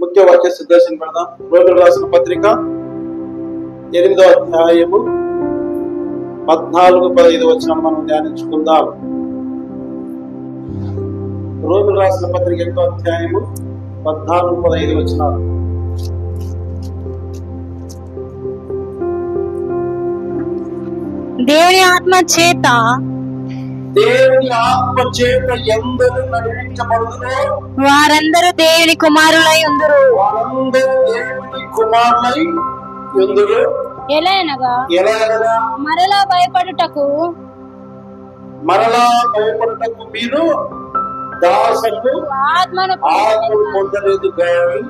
ముఖ్య వాక్య సిద్ధాంతం పెడదాం. రోమిలకు రాసిన పత్రిక 8వ అధ్యాయము 14-15 వచనం మనం ధ్యానించుకుందాం. రోమిలకు రాసిన పత్రిక 8వ అధ్యాయము 14-15 వచనాలు. దేవుని ఆత్మ చేత ఎందరు నడిపించబడుదురో వారందరూ దేవుని కుమారులై ఉందురు. వారందరూ దేవుని కుమారులై ఉందురు. ఎలాగనగా మరలా భయపడుటకు మీరు దాసకు ఆత్మను పొందలేదు గాని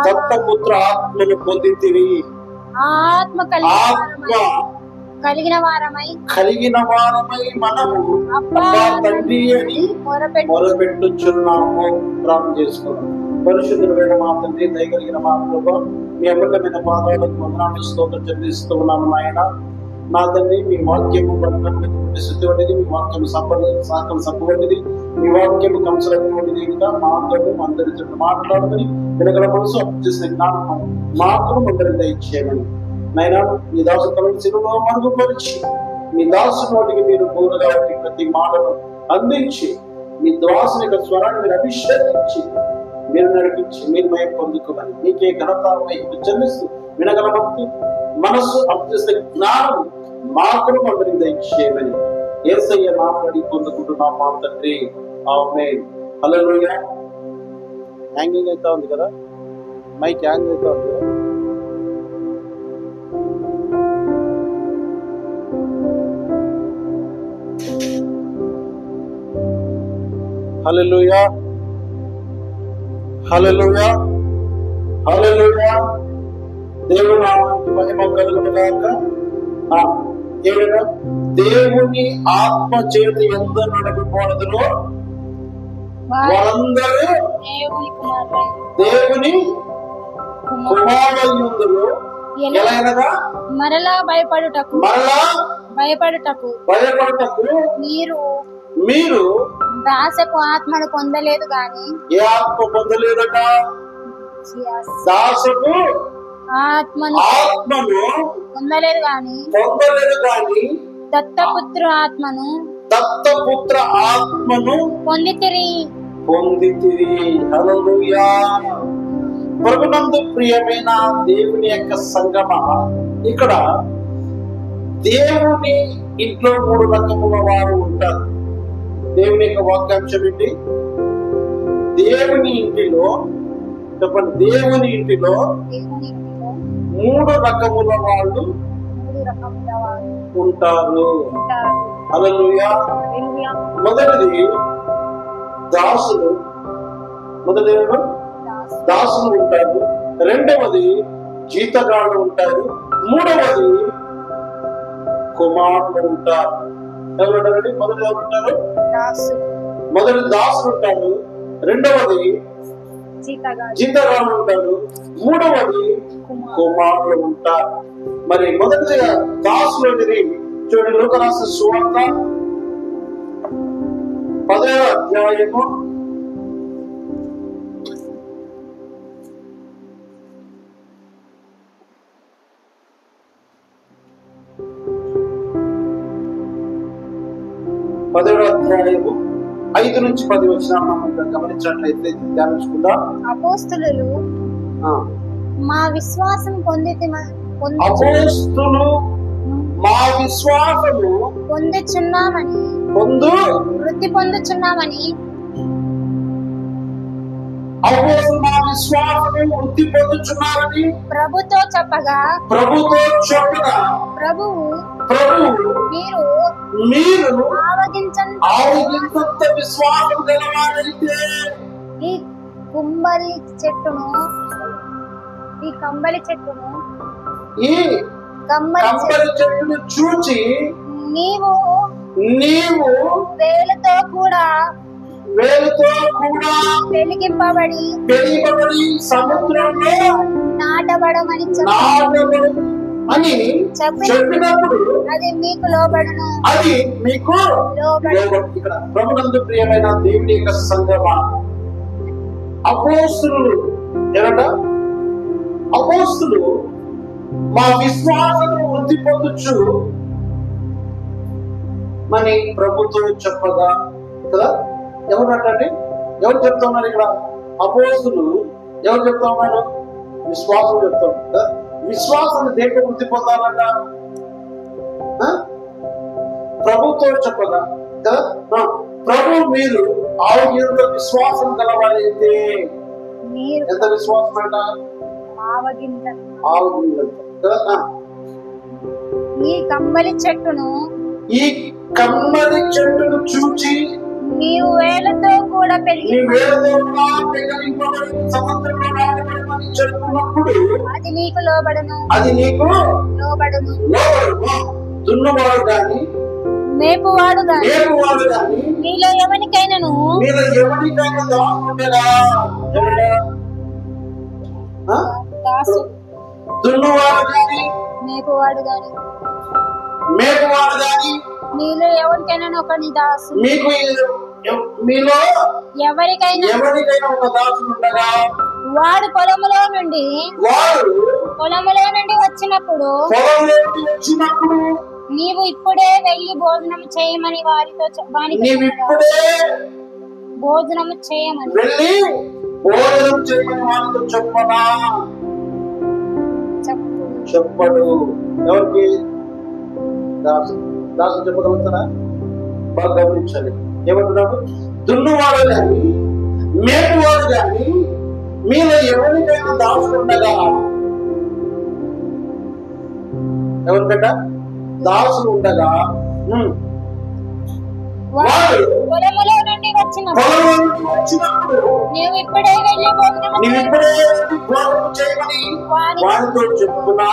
దత్తపుత్ర ఆత్మను పొందితిరి. ఆత్మ కలిగిన వారమై మనము తండ్రి అని మొరపెట్టుచున్నాము. ప్రార్థన చేసుకున్నాం. పరిశుద్ధుడైన మా తండ్రి, దయగలిగిన మా ప్రభువా, మీ అమూల్యమైన పాదాలకు వందనాలు స్తోత్రం చెల్లిస్తూ ఉన్నాము నాయన. నా తండ్రి, మీ వాక్యము శుద్ధివంటిది, మీ వాక్యం సంపవంటిది, మీ వాక్యము కంసలటువంటిది. ఇంకా మా అందరితో మాట్లాడమని వినగల మనసు అప్పు చేసిన జ్ఞానం మాకు అందరిని దయచేయమని నైనా మీ దాసు తలను సిలువలో మరుగుపరిచి మీ దాసు నోటికి మీరు పూర్ణగా ప్రతి మాటను అందించి మీ దాసుని యొక్క స్వరాన్ని మీరు అభిషేకించి మీరు నడిపించి మీరు మయం పొందుకోమని మీకే ఘనత మహిమ చెల్లిస్తూ వినగల భక్తి మనస్సు అభ్యస్త జ్ఞానం మాకు అందరిని దయచేయమని యేసయ్య నామములో పొందుకుంటున్నాం మా తండ్రి. ఆమేన్. హల్లెలూయా. హ్యాంగింగ్ అవుతా ఉంది కదా, మైక్ హ్యాంగ్ అవుతా ఉంది కదా. హల్లెలూయా, హల్లెలూయా, హల్లెలూయా. దేవుని నామానికి మహిమ కలుగునుగాక. దేవుని ఆత్మ చేత ఎందరు నడిపించబడుదురో వారందరూ దేవుని కుమారులు. ఎలాగనగా మరలా భయపడుటకు మీరు దాసకు ఆత్మను పొందలేదు గాని. ఏ ఆత్మ పొందలేదట? దాసకు ఆత్మను పొందలేదు గాని దత్తపుత్ర ఆత్మను పొందితిరి. హల్లెలూయా. ప్రభునందు ప్రియమైన దేవుని యొక్క సంగమ, ఇక్కడ దేవుని ఇంట్లో 3 రకముల వారు ఉంటారు. దేవుని యొక్క వాక్యాంశం ఏంటి? దేవుని ఇంటిలో చెప్పండి, దేవుని ఇంటిలో 3 రకముల వాళ్ళు ఉంటారు. హల్లెలూయా. మొదటిది దాసులు ఉంటారు. రెండవది జీతగాళ్ళు ఉంటారు. మూడవది కుమారులు ఉంటారు. ఎవరుంటారండి? మొదటి దాసులు ఉంటారు. రెండవది జీతగాళ్ళు ఉంటారు. మూడవది కుమారులు ఉంటారు. మరి మొదటిగా దాసులు అనేది చూడండి, లూకా రాసిన సువార్త 10వ అధ్యాయము 5-10 వచనాలను మనం గమనించినట్లయితే ధ్యానించుకుందాం. అపోస్తలులు మా విశ్వాసం పొందుచున్నామని వృద్ధి పొందుచున్నామని ప్రభుతో చెప్పగా ప్రభువు మీరు ఆవగించంత విశ్వాసం గలవారైతే ఈ కంబలి చెట్టును చూచి నీవు వేలుతో కూడా వెలిగింపబడి సముద్రంలో నాటబడమని చెప్పినప్పుడు అది మీకు లోబడును. ఇక్కడ ప్రభునందు ప్రియమైన దేవుని యొక్క సంగమా, అపోస్తలులు ఏమంట అపోస్తులు మా విశ్వాసము వృద్ధి పొందొచ్చు మరి ప్రభుతో చెప్పగా కదా. ఎవరంటే ఎవరు చెప్తా ఉన్నారు ఇక్కడ? అపోస్తులు ఎవరు చెప్తా ఉన్నారు? విశ్వాసం చెప్తా ఉన్నారు కదా. విశ్వాసాన్ని దేంట్లో వృద్ధి పొందాలంట? ప్రభుతో చెప్పగా కదా. ప్రభు మీరు ఎంత విశ్వాసం గలవారైతే, ఎంత విశ్వాసం అంట? ఆవగింజంత కదా. ఈ కమ్మలి చెట్టును చూచి నీవు వేలతో కూడా అది నీకు లోబడును. దున్నవాడు గాని మేపువాడు గాని మీలో ఎవరికైనాను దున్నవాడు గాని మేపువాడు గాని మీలో ఎవరికైనా ఒకని దాసు, మీకు మీలో ఎవరికైనా ఒక దాసుడు ఉండగా వాడు పొలములో నుండి వచ్చినప్పుడు నీవు ఇప్పుడే వెళ్ళి భోజనం చేయమని వారితో చెప్పడు. ఎవరికి? దాసు చెప్పగలుగుతారా? బాగా గమనించాలి. ఏమంటున్నాడు? దున్నువాడు గాని మేపువాడు గాని మీలో ఎవరికైనా దాసుడు ఉండగా, ఎవరికైనా దాసుడు ఉండగా పొలములో నుండి వచ్చినప్పుడు నీవు ఇప్పుడే వెళ్ళి భోజనం చేయమని వారితో చెప్పడు.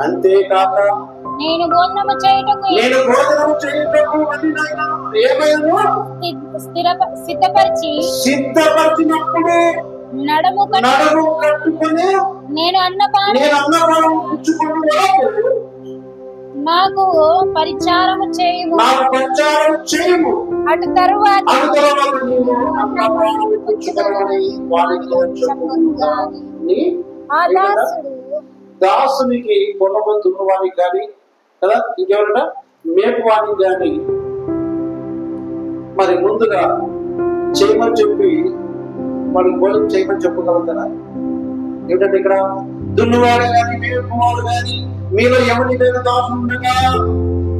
అంతేకాక నేను భోజనము చేయుటకు సిద్ధపరిచినప్పుడు నడుము కట్టుకుని నేను అన్నపానం నాకు పరిచారము చేయము. అటు తరువాత దాసునికి పొలము దున్నవానికి కానీ కదా, ఇంకెవరైనా మేపువానికి కానీ మరి ముందుగా చేయమని చెప్పి వాడికి భోజనం చేయమని చెప్పగలుగుతారా? ఏమిటంటే ఇక్కడ దున్నువాడు కానీ మేపువాడు కానీ మీలో ఎవరికైనా దాసుడు ఉండగా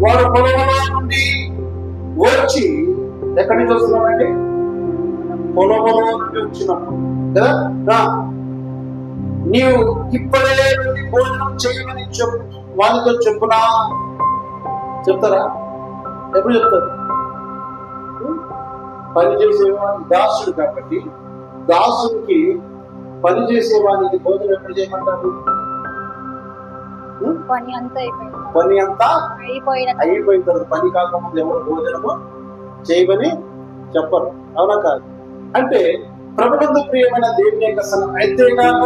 వాడు పొలంలో నుండి వచ్చి, ఎక్కడి నుంచి వస్తున్నాడండి? పొలంలో నుండి వచ్చినప్పుడు కదా, నీవు ఇప్పుడే భోజనం చేయమని వాళ్ళతో చెప్పునా? చెప్తారా? ఎప్పుడు చెప్తారు? పని చేసేవాడు దాసుడు కాబట్టి దాసుడికి పని చేసేవానికి భోజనం ఎప్పుడు చేయమంటారు? పని అంతా అయిపోయిన తర్వాత, పని కాకముందు ఎవరు భోజనము చేయమని చెప్పరు. అవునా కాదు? అంటే ప్రభునందు ప్రియమైన దేవుని యొక్క అయితే కాక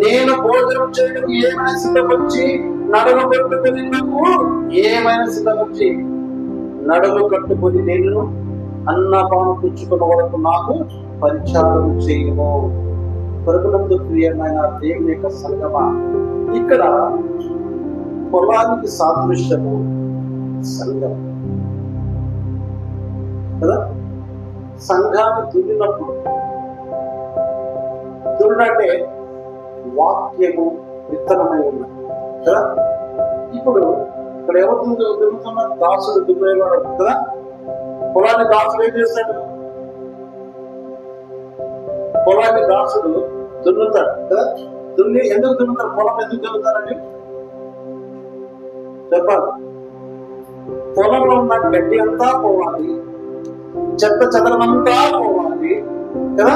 నేను భోజనం చేయడం ఏమైనా సిద్ధపరిచి నడుము కట్టుకుని నేను అన్నపానం పుచ్చుకున్న వరకు నాకు పరిచారం చేయము. ప్రభునందు ప్రియమైన దేవుని యొక్క సంగమా, ఇక్కడ పొలానికి సాదృశ్యము సంఘం కదా. సంఘాన్ని దున్నినప్పుడు, దున్నంటే వాక్యము విత్తనమై ఉన్నది కదా. ఇప్పుడు ఇక్కడ ఎవరు దున్నుతున్నారు? దాసుడు దున్నేవాడు కదా. పొలాన్ని దాసుడు ఏం చేస్తాడు? పొలాన్ని దాసుడు దున్నుతాడు కదా. దున్ని ఎందుకు దున్నుతారు? పొలం ఎందుకు దున్నుతారండి చెప్పాలి. పొలంలో ఉన్న గడ్డి అంతా పోవాలి, చెత్త చెదరమంతా పోవాలి కదా.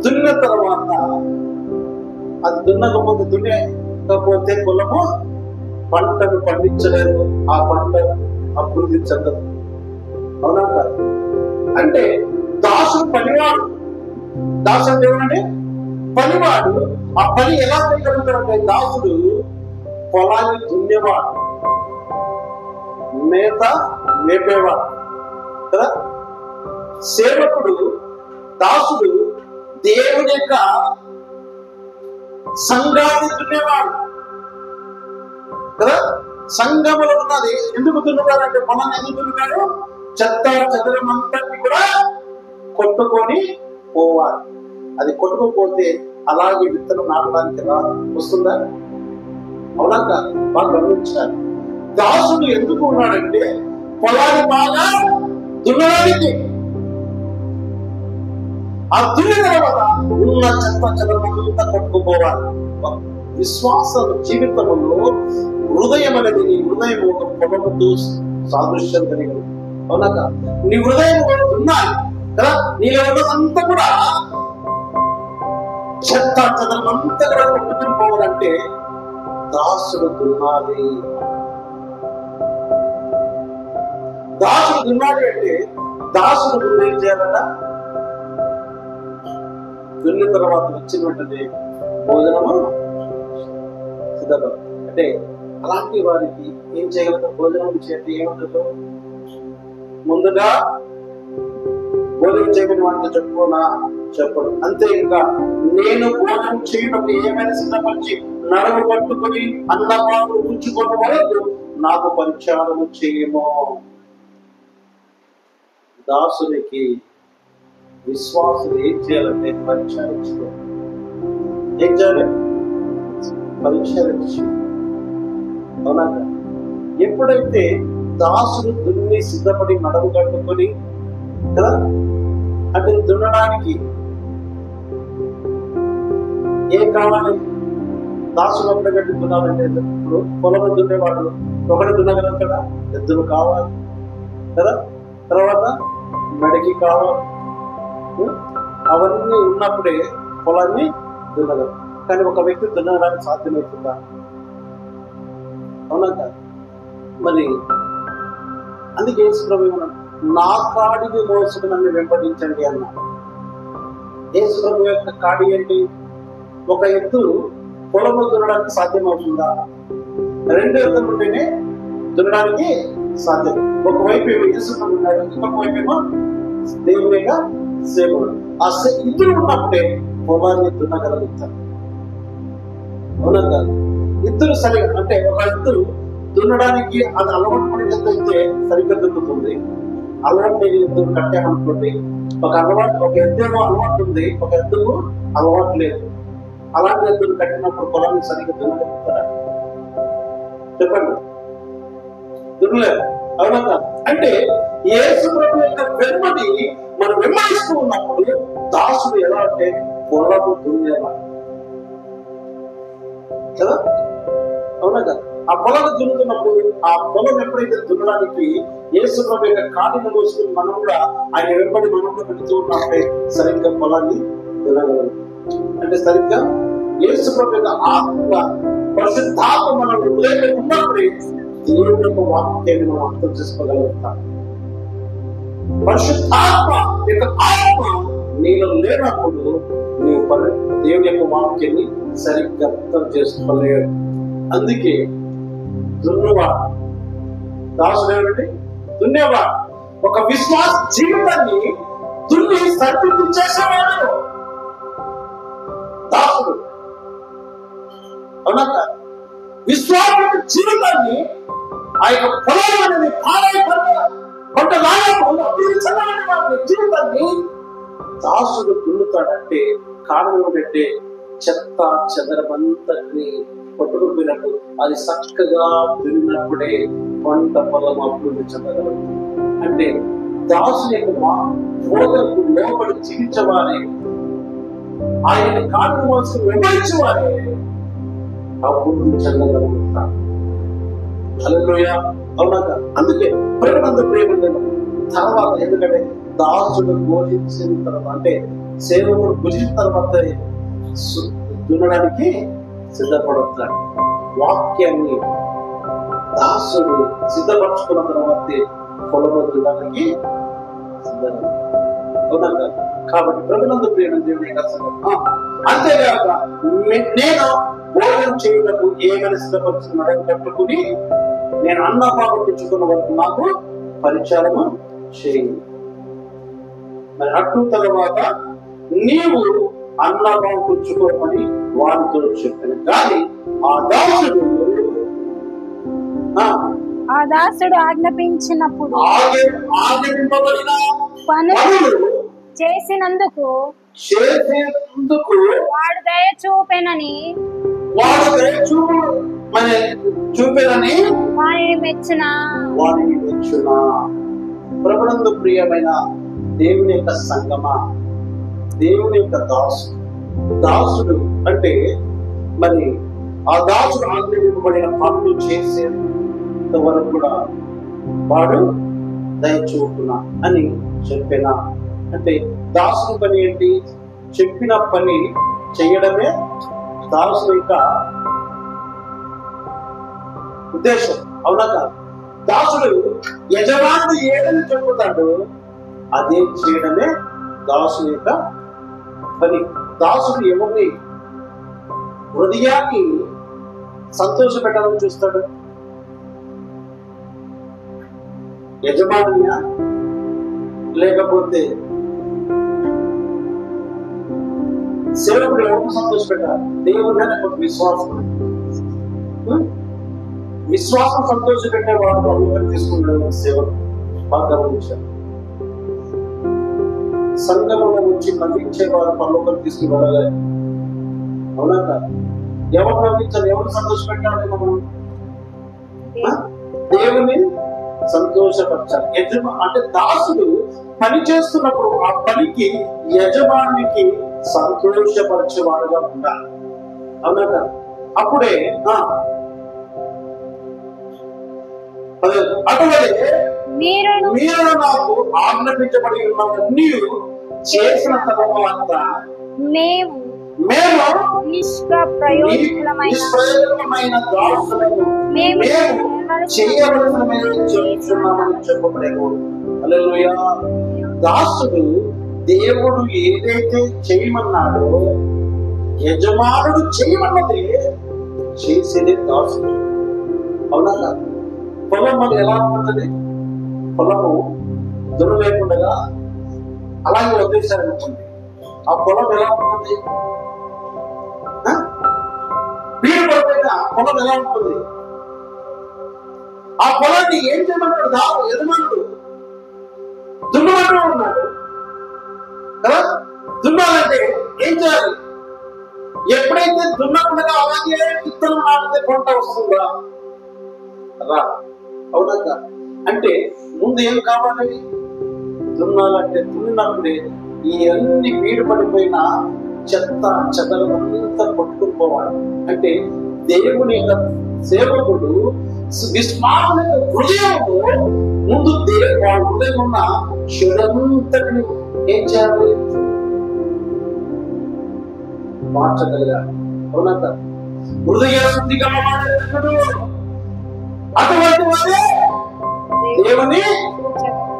దున్న తర్వాత అది దున్నకపోతే పొలము పంటను పండించలేదు, ఆ పంట అభివృద్ధి చెందదు. అవునా కాదు? అంటే దాసుడు పనివాడు. దాసు అంటే ఏమంటే పనివాడు. ఆ పని ఎలా చేయగలుగుతాడంటే దాసుడు పొలాన్ని దున్నేవాడు, మేత మేపేవాడు కదా. సేవకుడు దాసుడు దేవుని యొక్క సంఘాన్ని దున్నేవాడు కదా. సంఘములో ఉన్నది ఎందుకు దున్నుతాడంటే, పొలాన్ని ఎందుకు దున్నుతాడు? చెత్త చెదరం అంతటి కూడా కొట్టుకొని పోవాలి. అది కొట్టుకోపోతే అలాగే విత్తనం నాటడానికి రాదు. వస్తుందా? అవునా కాదు? బాగా గమనించాలి. దాసుడు ఎందుకు ఉన్నాడంటే పొలాన్ని బాగా దున్నడానికి. ఆ దున్నిన తర్వాత ఉన్న చెత్త చెదరమంతా కొట్టుకుపోవాలి. విశ్వాస జీవితంలో హృదయం అనేది, నీ హృదయం ఒక పొలముతో సాదృశ్యం కలిగి, అవునా కాదు? నీ హృదయం దున్నాలి కదా. నీలో ఉన్నదంతా కూడా చెత్త చెదరమంతా కూడా కొట్టుకుని పోవాలంటే దాసుడు దున్నాలి. దాసుడు దున్నాలి అంటే దాసుడు ముందు ఏం చేయాలట? దున్నిన తర్వాత వచ్చిన వెంటనే భోజనము సిద్ధపడ. అంటే అలాంటి వారికి ఏం చేయగలరు? భోజనం చేయండి ఏమంటారు? ముందుగా భోజనం చేయమని వాటితో చెప్పుకోనా? చెప్పడు. అంతే. ఇంకా నేను భోజనం చేయడం ఏమైనా సిద్ధపరిచి నడుము కట్టుకుని అన్నపాలు ఉంచుకున్న వరకు నాకు పరిచారము చేయము. దాసునికి విశ్వాసులు ఏం చేయాలంటే పరిచారించుకో. ఏం చేయాలి? పరిచారించు. అవునా? ఎప్పుడైతే దాసుడు దున్ని సిద్ధపడి నడుము కట్టుకొని కదా, అంటే దున్నడానికి ఏం కావాలి? దాసుడు ఒకటి గట్టి దున్నాలంటే, ఇప్పుడు పొలం దున్నేవాడు ఒకటి దున్నగలం కదా, ఎద్దులు కావాలి కదా, తర్వాత మెడకి కావాలి. అవన్నీ ఉన్నప్పుడే పొలాన్ని దున్నగలం. కానీ ఒక వ్యక్తి దున్నడానికి సాధ్యమవుతుందా? అవునా కాదు? మరి అందుకే యేసుప్రభు నా కాడిని మోసుకు నన్ను వెంబడించండి అన్నాడు. యేసుప్రభు యొక్క కాడి ఏంటి? ఒక ఎత్తు పొలము దున్నడానికి సాధ్యమవుతుందా? రెండు ఎత్తులు ఉంటేనే దున్నడానికి సాధ్యం. ఒకవైపు ఏమో యేసుప్రభు ఉన్నాడు, ఇంకొక వైపు ఏమో దేవునిగా సేవకుడు. ఆ ఇద్దరు ఉన్నప్పుడే పొలాన్ని దున్నగలుగుతారు. అవునా కాదు? ఇద్దరు సరిగా, అంటే ఒక ఇద్దరు దున్నడానికి అది అలవాటు పడిన ఎత్తు అయితే సరిగ్గా దున్నుతుంది. అలవాటు లేని ఎద్దులు కట్టామనుకోండి, ఒక ఎద్దేమో అలవాటు ఉంది, ఒక ఎద్దుకు అలవాటు లేదు. అలాంటి ఎద్దులు కట్టినప్పుడు పొలాన్ని సరిగ్గా దున్నగలుగుతారా? చెప్పండి. దున్నలేదు. అవునా కాదు? అంటే యేసు ప్రభు యొక్క వెంబడి మనం వెంబడిస్తూ ఉన్నప్పుడు దాసుడు ఎలా అంటే పొలము దున్నేవాడు కదా. అవునా కదా? ఆ పొలం దున్నుతున్నప్పుడు ఆ పొలం ఎప్పుడైతే దున్నడానికి యేసు ప్రభు యొక్క కాడిని మోసుకుని మనం కూడా ఆయన వెంబడి మనం కూడా పెడుతూ ఉన్నప్పుడే సరిగ్గా పొలాన్ని దున్నగలం. అంటే సరిగ్గా యేసు ప్రభు యొక్క ఆత్మ, పరిశుద్ధాత్మ మనం హృదయంలో ఉన్నప్పుడే దేవుని యొక్క వాక్యాన్ని మనం అర్థం చేసుకోగలుగుతాం. పరిశుద్ధాత్మ యొక్క ఆత్మ నీలో లేనప్పుడు నీవు దేవుని యొక్క వాక్యాన్ని సరిగ్గా అర్థం చేసుకోలేవు. అందుకే దున్నువాడు దాసుడు ఏమిటి? దున్నేవాడు. ఒక విశ్వాస జీవితాన్ని దున్ని సరిదిద్దు చేసేవాడు దాసుడు. అవునా? విశ్వాస జీవితాన్ని ఆ యొక్క పొలం అనేది పాడై కొంత జీవితాన్ని దాసుడు దున్నుతాడంటే కారణం ఏంటంటే చెత్త చెదరమంతని కొట్టుకుపోయినట్టు అది చక్కగా దున్నినప్పుడే పంట పొలం అభివృద్ధి చెందగలుగుతుంది. అంటే దాసుని యొక్క బోధకు లోపలి జీవించవారే, ఆయన కారణం కోసం వివరించేవారే అభివృద్ధి చెందగలుగుతారు. హల్లెలూయా. అవునా? అందుకే ప్రేమంత ప్రేమ తర్వాత, ఎందుకంటే దాసుడు బోధించిన తర్వాత, అంటే సేవకుడు భుజించిన తర్వాత దున్నడానికి సిద్ధపడతాడు. వాక్యాన్ని దాసుడు సిద్ధపరచుకున్న తర్వాత పొలము దున్నడానికి సిద్ధంగా. అవునా? కాబట్టి ప్రభునందు ప్రేమ దేవుని అంతేగాక నేను భోజనం చేయటకు ఏమైనా సిద్ధపరుచుకున్నాడని కట్టుకుని నేను అన్నపాలు తెచ్చుకున్న వరకు నాకు పరిచారము చేయి. మరి అటు తర్వాత నీవు అన్నభావం పుచ్చుకోమని వారితో చెప్పాను. కానీ ఆ దాసుడు ఆజ్ఞాపించినప్పుడు ఆజ్ఞాపింపబడిన పనులు చేసినందుకు వాడు దయ చూపెనని వారిని మెచ్చునా. ప్రభునందు ప్రియమైన దేవుని యొక్క సంగమా, దేవుని యొక్క దాసుడు అంటే మరి ఆ దాసుడు ఆజ్ఞాపింపబడిన పనులు చేసేంత వరకు కూడా వాడు దయచూపునా అని చెప్పిన. అంటే దాసుని పని ఏంటి? చెప్పిన పని చేయడమే దాసుని యొక్క ఉద్దేశం, అవునా కాదు? దాసుడు యజమాని ఏదని చెప్పుతాడు, అదే చేయడమే దాసుని యొక్క పని. దాసుడు ఎవరిని హృదయాన్ని సంతోష పెట్టాలని చూస్తాడు? యజమానియా లేకపోతే సేవకుడు ఎవరు సంతోష పెట్టాలి? దేవుడు లేకపోతే విశ్వాసం సంతోష పెట్టేవాడు పనులను తీసుకున్నాడు. సేవలు బాగా గమనించారు. సంఘంలో నుంచి నవ్వించేవారు పనులను తీసుకుని వెళ్ళలేదు, అవునా కాదు? ఎవరు నవ్వించాలి? ఎవరు సంతోష పెట్టాలి? మనం దేవుని సంతోషపరచాలి. అంటే దాసుడు పని చేస్తున్నప్పుడు ఆ పనికి యజమానికి సంతోషపరిచేవాడుగా ఉండాలి, అవునా కాదు? అప్పుడే అటువంటి మీరు నాకు ఆజ్ఞాపించబడి ఉన్నవన్నీ చేసిన తర్వాత మేము నిష్ప్రయోజనమైన దాసులను మేము చేయవలసినవి చేస్తున్నామని చెప్పబడేను. హల్లెలూయా. దాసుడు దేవుడు ఏదైతే చేయమన్నాడో యజమానుడు చేయమన్నది చేసేది దాసుడు, అవునా కాదు? పొలం అది ఎలా ఉంటుంది? పొలము దున్న లేకుండా అలాగే వదిలేశారనుకోండి, ఆ పొలం ఎలా ఉంటుంది? వీడు పడిపోయిన పొలం ఎలా ఉంటుంది? ఆ పొలాన్ని ఏం చేయమన్నాడు? యజమానుడు దున్నమంటూ ఉన్నాడు కదా. దున్నాలంటే ఏం చేయాలి? ఎప్పుడైతే దున్నకుండా అలాగే విత్తనం నాటితే పంట వస్తుందా? రా, అవునా? అంటే ముందు ఏం కావాలి? దున్నాలంటే దున్నప్పుడే ఈ అన్ని వీడు పడిపోయిన చెత్త చెదలంతా కొట్టుకుని పోవాలి. అంటే దేవుని సేవకుడు విశ్వాసం హృదయము ముందు వాళ్ళ హృదయం ఉన్న చెడంతటిని ఏం చేయాలి? మార్చగలగాలి, అవునా? హృదయ శుద్ధిగా అటువంటి వాడే దేవుని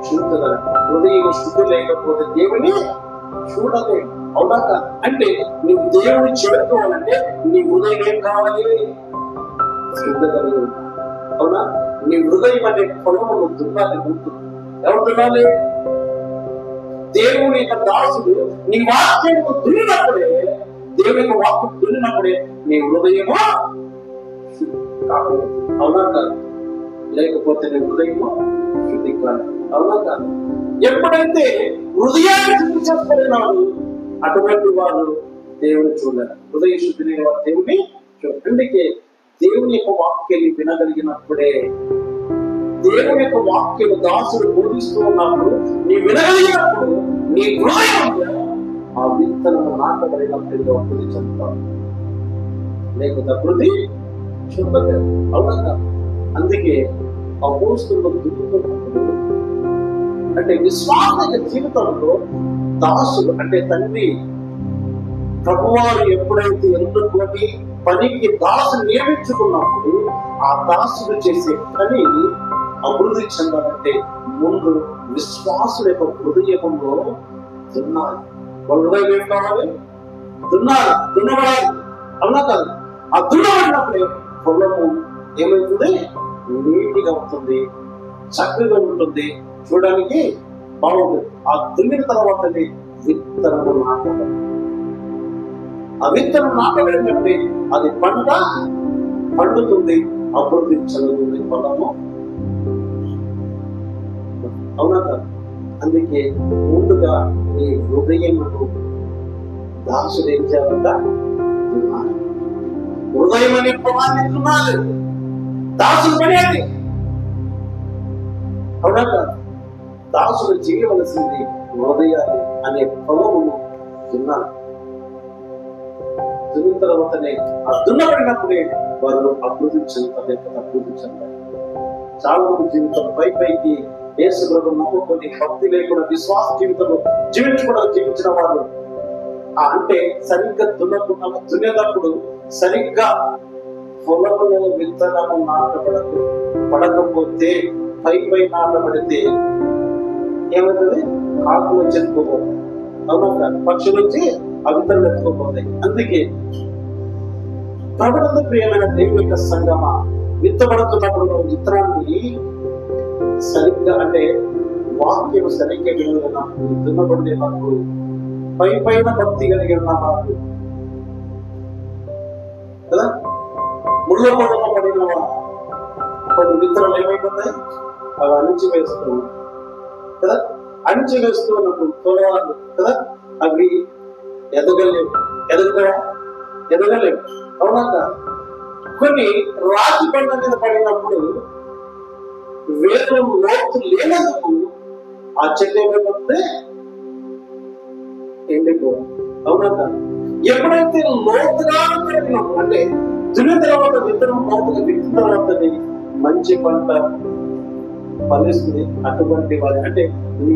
చూడగలరు. హృదయ శుద్ధి లేకపోతే దేవుని చూడలేడు, అవునా కాదు? అంటే నువ్వు దేవుని చేరుకోవాలంటే నీ హృదయం ఏం కావాలి? శుద్ధగలిగి, అవునా? నీ హృదయం అనే పొలమును దున్నాలి. ముందు ఎవరు దున్నాలి? దేవుని యొక్క దాసుడు నీ వాక్యము దున్నినప్పుడే, దేవుని యొక్క వాక్యం దున్నినప్పుడే నీ హృదయము అవునా కాదు? లేకపోతే నీ హృదయము శుద్ధి కాదు, అవునా కాదు? ఎప్పుడైతే హృదయాన్ని శుద్ధి చేసుకోలేనాడు అటువంటి వారు దేవుని చూడాలి. హృదయ శుద్ధి లేని వారు దేవుని చూడాలి. అందుకే దేవుని యొక్క వాక్యాన్ని వినగలిగినప్పుడే, దేవుని యొక్క వాక్యం దాసుడు బోధిస్తూ ఉన్నప్పుడు నీ వినగలిగినప్పుడు నీ హృదయంలో ఆ విత్తనము నాటబడినప్పుడు అభివృద్ధి చెందుతావు. లేకపోతే అభివృద్ధి చెందలేదు, అవునా? అందుకే అపోస్తులు దున్నుతున్నప్పుడు అంటే విశ్వాస జీవితంలో దాసుడు అంటే తండ్రి ప్రభువారు ఎప్పుడైతే ఎన్నుకొని పనికి దాసు నియమించుకున్నప్పుడు ఆ దాసుడు చేసే పని అభివృద్ధి చెందాలంటే ముందు విశ్వాసుల యొక్క హృదయంలో దున్నాలి. హృదయం ఏం కావాలి? దున్నాలి, దున్నబడాలి, అవునా కాదు? ఆ దున్నబడినప్పుడే పొలము ఏమవుతుంది? నీటిగా ఉంటుంది, చక్కగా ఉంటుంది, చూడడానికి బాగుంటుంది. ఆ దున్నిన తర్వాతనే విత్తనము నాటడం. ఆ విత్తనం నాటబడినప్పుడే అది పంట పండుతుంది, అభివృద్ధి చెందుతుంది పొలము. అవునా కాదు? అందుకే ముందుగా నీ హృదయమును దాసుడు ఏం చేయాలంట? హృదయం అనే పొలాన్ని దున్నాలి. దాసుడు పని అది. అవునా కాదు? దాసుడు చేయవలసింది హృదయాన్ని అనే పొలమును దున్నాలి. దున్న తర్వాతనే ఆ దున్నబడినప్పుడే వారు అభివృద్ధి చెందుతారు, లేకపోతే అభివృద్ధి చెందారు. చాలా మంది జీవితం పైకి యేసు ప్రభువును నమ్ముకొని భక్తి లేకుండా విశ్వాస జీవితంలో జీవించిన వారు అంటే సరిగ్గా దున్నేటప్పుడు సరిగ్గా పొలంలో విత్తనము పడకపోతే పై నాటబడితే ఏమవుతుంది? ఆకులు చెప్పుకోబోతాయి. అవునా? పక్షులు వచ్చి ఆ విత్తనం ఎత్తుకోబోతాయి. అందుకే ప్రభునందు ప్రియమైన దేవుని యొక్క సంగమ, విత్తబడుతున్నప్పుడు విత్తనాన్ని సరిగ్గా అంటే వాక్యం సరిగ్గా వినలేనప్పుడు, దున్నబడినప్పుడు పైన భక్తి కలిగి ఉన్నవాడు కదా, ముళ్ళ పొలంలో పడిన కొన్ని విత్తనాలు ఏమైపోతాయి? అవి అణిచి వేస్తున్నాయి కదా. అణిచి వేస్తున్నప్పుడు పొలాలు కదా, అవి ఎదగలేవు. ఎదగలేవు. అవునా? కొన్ని రాతి పంట మీద పడినప్పుడు వేరు లోతు లేనందుకు ఆ చెట్టు ఏమైపోతే ఎండిపో. అవునా? ఎప్పుడైతే లోతుగా అంటే దున్న తర్వాత విత్తనం లోతుగా విత్తిన తర్వాత మంచి పంట ఫలిస్తుంది. అటువంటి వారి అంటే నీ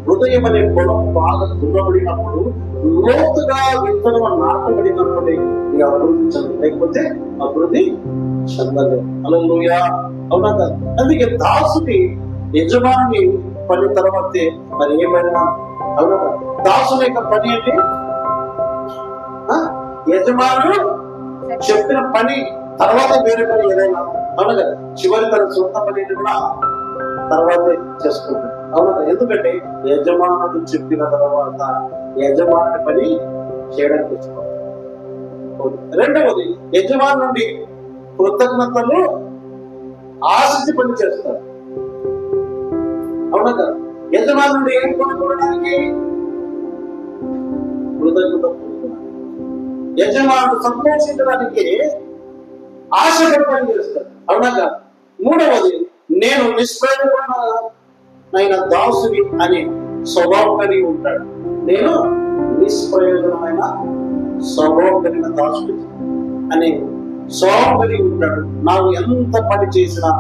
హృదయం అనే పొలం బాగా దున్నబడినప్పుడు, లోతుగా విత్తనం నాటబడినప్పుడే నీ అభివృద్ధి చెందు, లేకపోతే అభివృద్ధి చెందలేదు. హల్లెలూయా. అవునా? అందుకే దాసుని యజమాని పని తర్వాతే మరి ఏమైనా. అవునా? దాసుని యొక్క పని అంటే యజమానుడు చెప్పిన పని తర్వాత వేరే పని ఏదైనా. అవునా కదా? చివరి తన సొంత పని కూడా తర్వాతే చేసుకుంటాడు. అవునా? ఎందుకంటే యజమానుడు చెప్పిన తర్వాత యజమాని పని చేయడానికి తెచ్చుకోవాలి. రెండవది, యజమాని నుండి కృతజ్ఞతలు ఆశించి పని చేస్తారు. అవునా కదా? యజమాని నుండి ఏం కొనుక్కోవడానికి? కృతజ్ఞత. యజమానుడు సంతోషించడానికి ఆశపడి పని చేస్తాడు. అవునా కదా? మూడవది, నేను నిష్ప్రయోజనమైన దాసుని అనే స్వభావం కలిగి ఉంటాడు. నేను నిష్ప్రయోజనమైన స్వభావం కలిగిన దాసుని అనే స్వభావం కలిగి ఉంటాడు. నాకు ఎంత పని చేసినా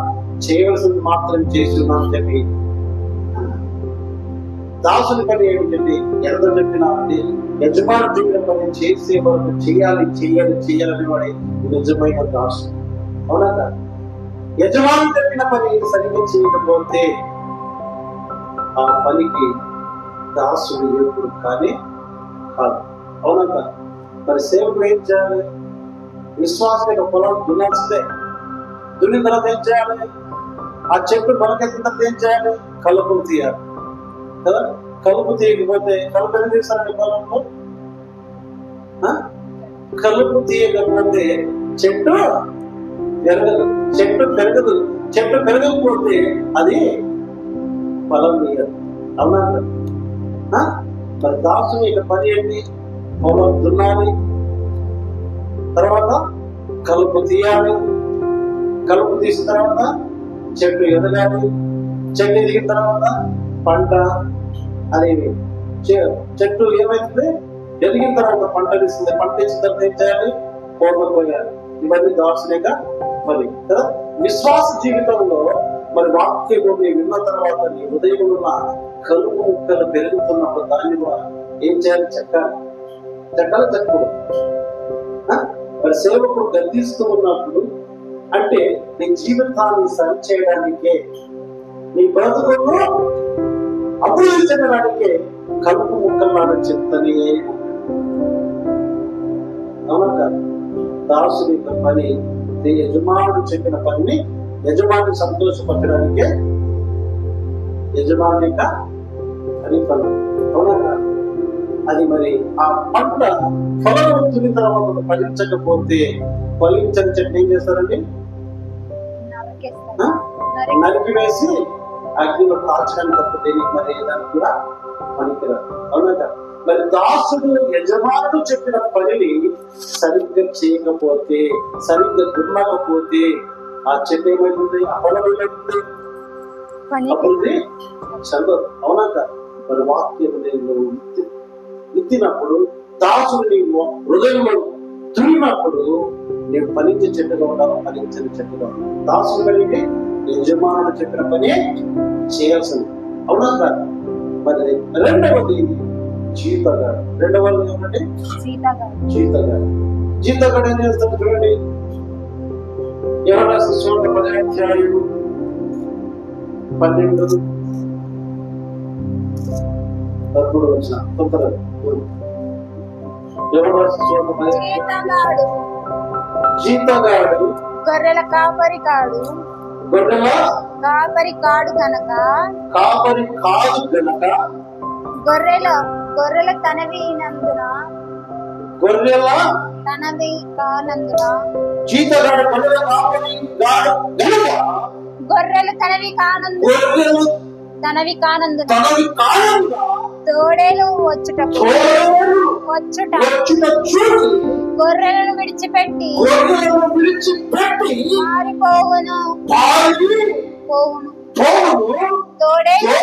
చేయవలసింది మాత్రం చేస్తున్నా అని చెప్పి. దాసుని పని ఏమిటంటే ఎంత చెప్పినా యజమాని చెప్పిన పని చేసే వరకు చేయాలని వాడే నిజమైన దాసు. అవునా కదా? యజమాని చెప్పిన పని సరిగ్గా చేయకపోతే ఆ పనికి దాసుడు ఎప్పుడు కానీ కాదు. అవునా కదా? మరి సేవకుడు ఏం చేయాలి? విశ్వాసం యొక్క పొలం దున్నాల్సిందే. దున్నిన తర్వాత ఏం చేయాలి? ఆ చెట్టు మొలకెత్తిన తర్వాత ఏం చేయాలి? కలుపులు తీయాలి కదా. కలుపు తీయకపోతే కలుపు ఏం చేస్తారండి పొలంలో? కలుపు తీయకపోతే చెట్టు పెరగదు. చెట్టు పెరగకపోతే అది ఫలం తీయదు. అవునా? మరి దాసుని యొక్క పని ఏంటి? పొలం దున్నాలి, తర్వాత కలుపు తీయాలి, కలుపు తీసిన తర్వాత చెట్టు ఎదగాలి, చెట్టు ఎదిగిన తర్వాత పంట అనేది చెట్టు ఏమైతుంది? ఎదిగిన తర్వాత పంట ఇస్తుంది. పంట ఇచ్చిన తర్వాత ఏం చేయాలి? కోయాలి. ఇవన్నీ దాసునిక పని కదా. విశ్వాస జీవితంలో మరి వాక్యము విన్న తర్వాత నీ హృదయంలో ఉన్న కలుపు ముక్కలు పెరుగుతున్నప్పుడు దాన్ని కూడా ఏం చేయాలి? చెక్కకూడదు. మరి సేవకుడు గద్దిస్తూ ఉన్నప్పుడు అంటే నీ జీవితాన్ని సరి చేయడానికే, నీ బ్రతుకులను అభివృద్ధి చెందడానికే కలుపు ముక్కలు చెప్తానే. అవునా? దాసుని యొక్క పని యజమానుడు చెప్పిన పనిని యజమాని సంతోషపరచడానికే యజమాని యొక్క పని. అవునా? అది మరి ఆ పంట ఫలవంతుని తర్వాత ఫలించకపోతే ఫలించని చెట్టు ఏం చేస్తారండి? నరికివేసి అగ్నిలో కాల్చడానికి తప్ప దేనికి మరి దానికి కూడా పనికిరాదు. అవునా కదా? మరి దాసుడు యజమానుడు చెప్పిన పనిని సరిగ్గా చేయకపోతే, సరిగ్గా దున్నకపోతే ఆ చెట్టు ఏమైంది? అపలమైంది, అప్పుడు చదవదు. అవునా కదా? మరి వాక్యం నేను విత్తినప్పుడు దాసుడు నీవు హృదయంలో దున్నప్పుడు నేను ఫలించే చెట్టుగా ఉండాలి, ఫలించని చెట్టుగా ఉండాలి. దాసుడు కలిగి యజమానుడు చెప్పిన పని చేయాల్సింది. అవునా కాదు? మరి రెండవది జీతగాడు. రెండవది ఏమంటే జీతగాడు. జీతగాడు ఏం చేస్తాడు చూడండి. యోహాను సువార్త 10వ అధ్యాయం 12 13 వచ్చిన తొందరగా జీతగాడు గొర్రెల కాపరి కాడు, గొర్రెల కాపరి కాడు గనక, కాపరి కాదు గనక, గొర్రెల తనవినందున, గొర్రెల తనవి కానందున, జీతగాడు గొర్రెల కాపరి కాడు గనక, గొర్రెలు తనవి కానందున, గొర్రెలు తనవి కానందున, తనవి కానందున తోడేలు వచ్చుట గొర్రెలను విడిచిపెట్టి పారిపోవును. తోడేలు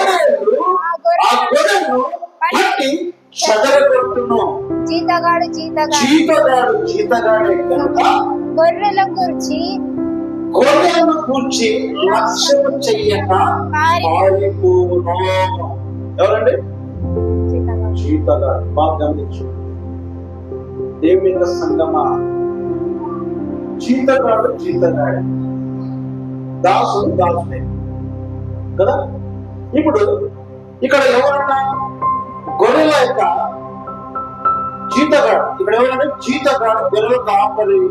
ఆ గొర్రెలను పట్టి చెదరగొట్టును. జీతగాడు జీతగాడే కనుక గొర్రెలను కూర్చి లక్ష్యం చెయ్యక పారిపోవును. ఎవరండి? జీతగాడు. బాగా గమనించు దేవుని యొక్క సంగమా. జీతగాడే, దాసుడే కదా. ఇప్పుడు ఇక్కడ ఎవరన్నా గొర్రెల యొక్క జీతగాడు, ఇక్కడ ఎవరంటే జీతగాడు గొర్రెల కాపరి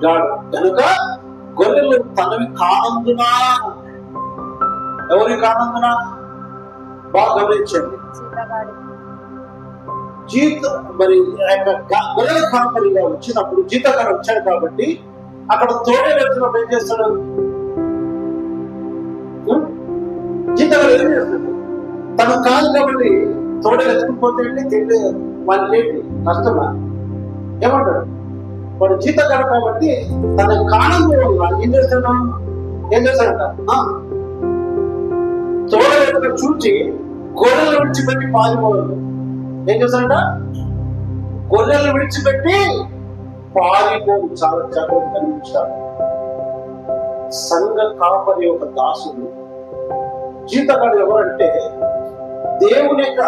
గాడు కనుక గొర్రెలు తనవి కానందున, ఎవరి కానందున బాగా గమనించండి. మరి గొర్రెల కాపరిగా వచ్చినప్పుడు జీతగాడు వచ్చాడు కాబట్టి అక్కడ తోడే వచ్చినప్పుడు ఏం చేస్తాడు? జీతగాడు ఏం చేస్తాడు? తను కాదు కాబట్టి తోడే ఎత్తుకుపోతే తింటే వాళ్ళకి ఏంటి కష్టమా? ఏమంటాడు? వాడు జీతగాడు కాబట్టి తన కాలంలో ఏం చేస్తాడంట? తోడే చూచి గొర్రెలు విడిచిపెట్టి పారిపోవాలి. ఏం చేస్తాడంట? గొర్రెలు విడిచిపెట్టి పారిపోవు. చాలా జాగ్రత్త కనిపించాలి. సంఘ కాపరి యొక్క దాసుడు. జీతగాడు ఎవరంటే దేవుని యొక్క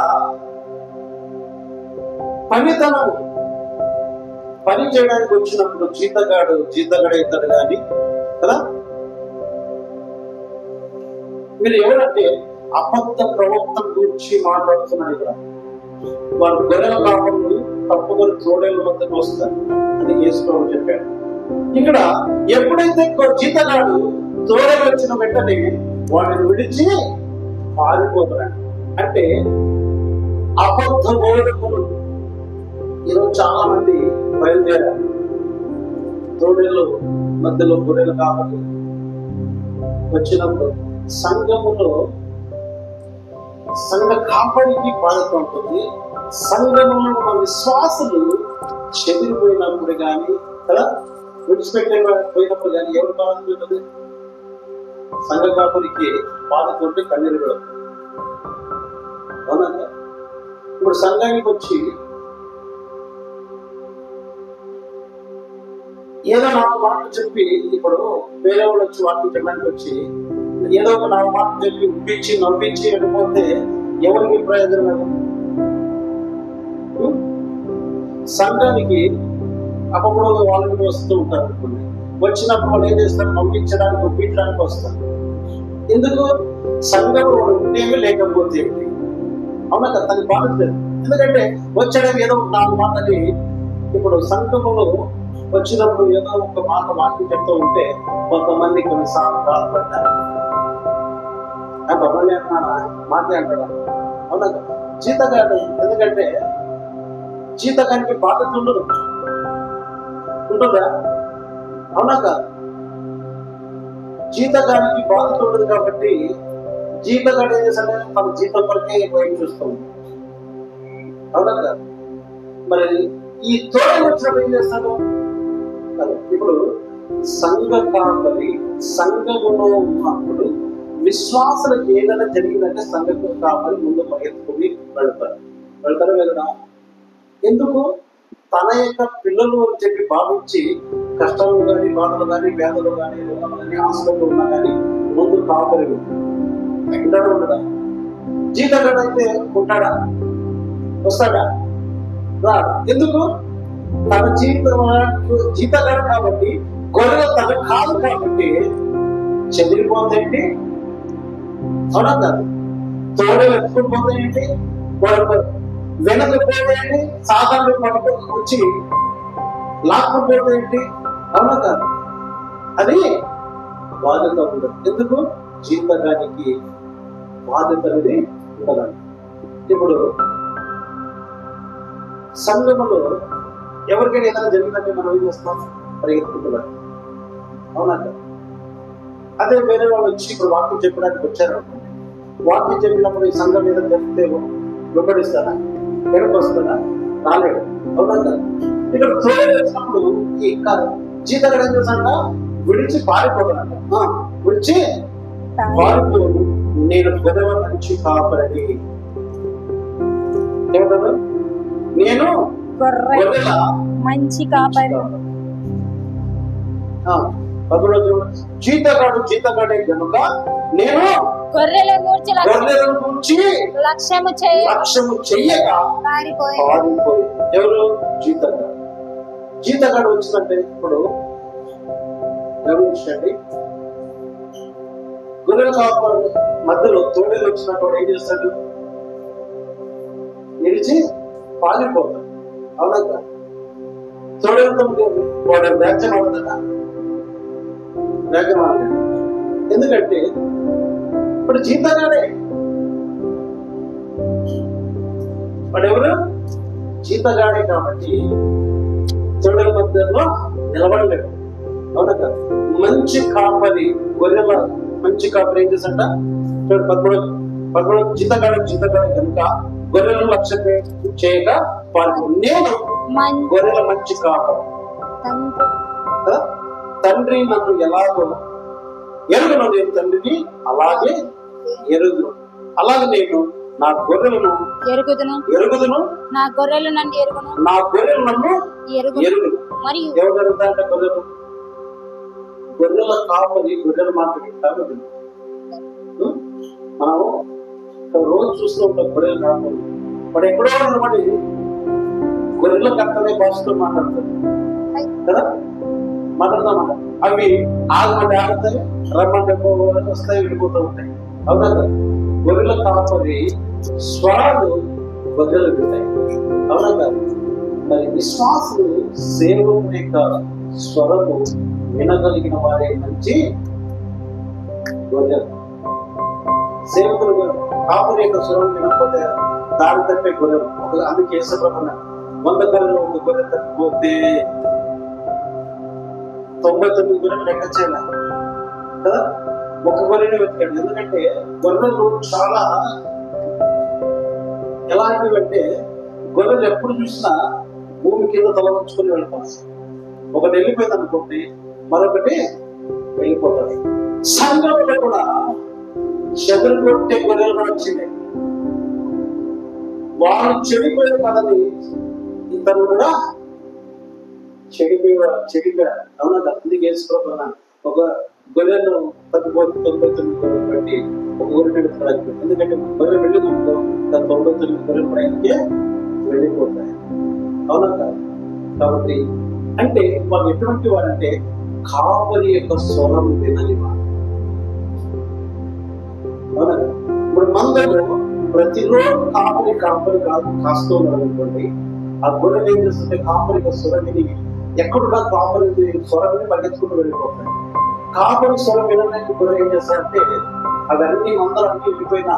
పనితనం పని చేయడానికి వచ్చినప్పుడు జీతగాడైతాడు కానీ కదా. మీరు ఎవరంటే అబద్ధ ప్రవక్తల గురించి మాట్లాడుతున్నాడు. ఇక్కడ వారు గొర్రెల కాపరులు తప్పుకొని తోడేళ్ళ వద్దకు వస్తారు అని యేసు చెప్పాడు. ఇక్కడ ఎప్పుడైతే జీతగాడు తోడేలు వచ్చిన వెంటనే వాటిని విడిచి పారిపోతాడు. అంటే అబద్ధ బోధకులు ఈరోజు చాలా మంది బయలుదేరారు. తోడేళ్ళు మధ్యలో గొర్రెలు కాపరులు వచ్చినప్పుడు సంఘములో సంఘ కాపరికి బాధ్యత ఉంటుంది. సంఘంలో ఉన్న విశ్వాసులు చెదిరిపోయినప్పుడు కానీ కదా, విడిచిపెట్టేపోయినప్పుడు కానీ ఎవరు బాధ్యత ఉంటుంది? సంఘ కాపరికి బాధ్యత ఉంటే కన్నీరు కూడా. అవునా? ఇప్పుడు సంఘానికి వచ్చి ఏదో 4 మాటలు చెప్పి, ఇప్పుడు వేరే వాళ్ళు వచ్చి వాటిని చెప్పడానికి వచ్చి ఏదో ఒక 4 మాటలు చెప్పి ఉప్పించి నవ్వించి వెళ్ళిపోతే ఎవరికి ప్రయోజనం? సంఘానికి అప్పుడు వాళ్ళు వస్తూ ఉంటారు అనుకోండి. వచ్చినప్పుడు వాళ్ళు ఏం చేస్తారు? నవ్వించడానికి ఒప్పించడానికి వస్తారు. ఎందుకు? సంఘంలో ఉండేవి లేకపోతే అవునా కదా, తనకి బాగుంటుంది. ఎందుకంటే వచ్చాడని ఏదో 4 మాటని. ఇప్పుడు సంఘములో వచ్చినప్పుడు ఏదో ఒక మాట వాక్యం చెప్తూ ఉంటే కొంతమంది కొన్నిసార్లు బాధపడ్డారు. మాట్లాడాడు అవునా కదా. జీతగాడు ఎందుకంటే జీతగానికి బాధ్యత ఉండదు, ఉంటుందా? అవునా కాదు? జీతగానికి బాధ్యత ఉండదు కాబట్టి జీతగాడు ఏం చేస్తాడే తన జీతం కొరకే వైపు చూస్తుంది. అవునా కాదు? మరి ఈ తోడే వచ్చినప్పుడు ఏం చేస్తాడు? ఇప్పుడు సంఘ కాపరి సంఘములో ఉన్నప్పుడు విశ్వాసులకు ఏదైనా జరిగిందంటే సంఘ కాపరి ముందు పరిగెత్తుకుని వెళ్తారు వెళ్ళడా? ఎందుకు? తన యొక్క పిల్లలు అని చెప్పి భావించి కష్టాలు కానీ బాధలు కానీ వ్యాధులు కానీ రోగాలు కానీ హాస్పిటల్ ఉన్నా కానీ ముందు కాపరి ఉంటాడు ఉండడా? జీతగాడు అయితే ఉంటాడా? వస్తాడా? రాడు. ఎందుకు? తన జీతగాడు కాబట్టి గొర్రెలు తన కాదు కాబట్టి చెదిరిపోతాయండి. అవునా కాదు? తోడలు ఎత్తుకుని పోతాయండి, వెనకపోతాయండి, సాధారణ పడుకు వచ్చి లాక్కుపోతాయండి. అవునా కాదు? అది బాధ్యత ఉండదు. ఎందుకు? జీతగానికి బాధ్యత అనేది ఉండదండి. ఇప్పుడు సంఘములో ఎవరికైనా ఏదైనా జరిగిందంటే మనం ఏం చేస్తాం? పరిగెత్తుకుంటున్నాం. అవునా కాదు? అదే వేరే వాళ్ళు వచ్చి ఇప్పుడు వాక్యం చెప్పడానికి వచ్చారు, వాక్యం చెప్పినప్పుడు ఈ సంఘం మీద జరిగితే వెంబడిస్తారా? వెనక్కి వస్తారా? రాలేడు. అవునా కాదు? ఇక్కడ వచ్చినప్పుడు ఈ జీతగాడు ఏం చేస్తాడ? విడిచి పారిపోతాడంట. విడిచి పారిపోడు. నేను గొడవ మంచి కాపరని ఏమంటారు? నేను గొర్రెల మంచి కాపరి. జీతగాడే కనుక నేను గొర్రెలను గూర్చి లక్ష్యము చెయ్యగా పారిపోయి. ఎవరు? జీతగాడు. జీతగాడు వచ్చిందంటే ఇప్పుడు గమనించండి, గొర్రెల కాపరి మధ్యలో తోడేలు వచ్చినప్పుడు ఏం చేస్తాడు? నిలిచి పారిపోతాడు. అవునా? తోడేలతో వాడు వ్యాఖ్యం అవుతుందా? వ్యాఖ్యం అవ్వలేదు. ఎందుకంటే ఇప్పుడు జీతగాడే. వాడెవరు? జీతగాడే కాబట్టి తోడేల మధ్యలో నిలబడలేడు. అవునా కాదు? మంచి కాపరి, గొర్రెల మంచి కాపరి ఏం చేశాడ? 13 జీతగాడే కనుక గొర్రెలను లక్ష్యం చేయక పాల్గొని నేను గొర్రెల మంచి కాపరి. తండ్రి నన్ను ఎలాగో ఎరుగును, నేను తండ్రిని అలాగే ఎరుగును, అలాగే నేను నా గొర్రెలను ఎరుగుదును, నా గొర్రెలు నన్ను ఎరుగును. ఎవరు ఎరుగుతారంటే గొర్రెలు? గొర్రెల కాపరి గొర్రెల మాట వింటారు. మనం రోజు చూస్తూ ఉంటాం గొర్రెల కాపరి. వాడు ఎక్కడో నిలబడి గొర్రెల కట్టనే భాషతో మాట్లాడతాడు కదా, మాట్లాడతామాట. అవి ఆగమంటే ఆగుతాయి, రమ్మంటే వస్తాయి, వెళ్ళిపోతూ ఉంటాయి. అవునా కదా? గొర్రెల కాపరి స్వరాలు గొర్రెలు వింటాయి. అవునా కాదు? మరి విశ్వాసులు సేవకుని యొక్క స్వరము వినగలిగిన వారే మంచి గొర్రెలు. సేవకులు కాపరి యొక్క స్వరం వినకపోతే దారి తప్పే గొర్రెలు. అందుకే యేసుప్రభువు 100 గొర్రెలు ఒక గొర్రె తప్పిపోతే 99 గొర్రెలు లెక్క చేయాలి కదా, ఒక గొర్రెని వెతికాడు. ఎందుకంటే గొర్రెలు చాలా ఎలాంటివి అంటే, గొర్రెలు ఎప్పుడు చూసినా భూమి కింద తల వంచుకొని వెళ్తాం. ఒకటి వెళ్ళిపోయింది అనుకోండి, మరొకటి వెళ్ళిపోతాడు. సంఘంలో కూడా చెదరు కొట్టే గొర్రెలు కూడా వచ్చింది. వాళ్ళు చెడిపోయిన పదని ఇతరులు కూడా చెడిపోయారు. అవునా? అందుకే వేసుకోకుండా ఒక గొర్రెను తప్పిపోతే 99 గొర్రెలు బట్టి ఒక గొర్రె పెడుతున్నాడు. ఎందుకంటే గొర్రె వెళ్ళినప్పుడు 99 గొర్రెలు పైనకే వెళ్ళిపోతాయి. అవునా కాదు? కాబట్టి అంటే వాళ్ళు ఎటువంటి వారంటే కాపరి యొక్క స్వరం వినని వారు. అవునా? ఇప్పుడు మందలో ప్రతిరోజు కాపరి కాస్తూ ఉన్నారు అనుకోండి, ఆ గొర్రెలు ఏం చేస్తుంటే కాపరి యొక్క స్వరం విని ఎక్కడున్నా కాపరి స్వరం పరిగెత్తుకుంటూ వెళ్ళిపోతాయి. కాపరి స్వరం వినడానికి గొర్రె ఏం చేస్తారంటే అవన్నీ మందలు అన్ని వెళ్ళిపోయినా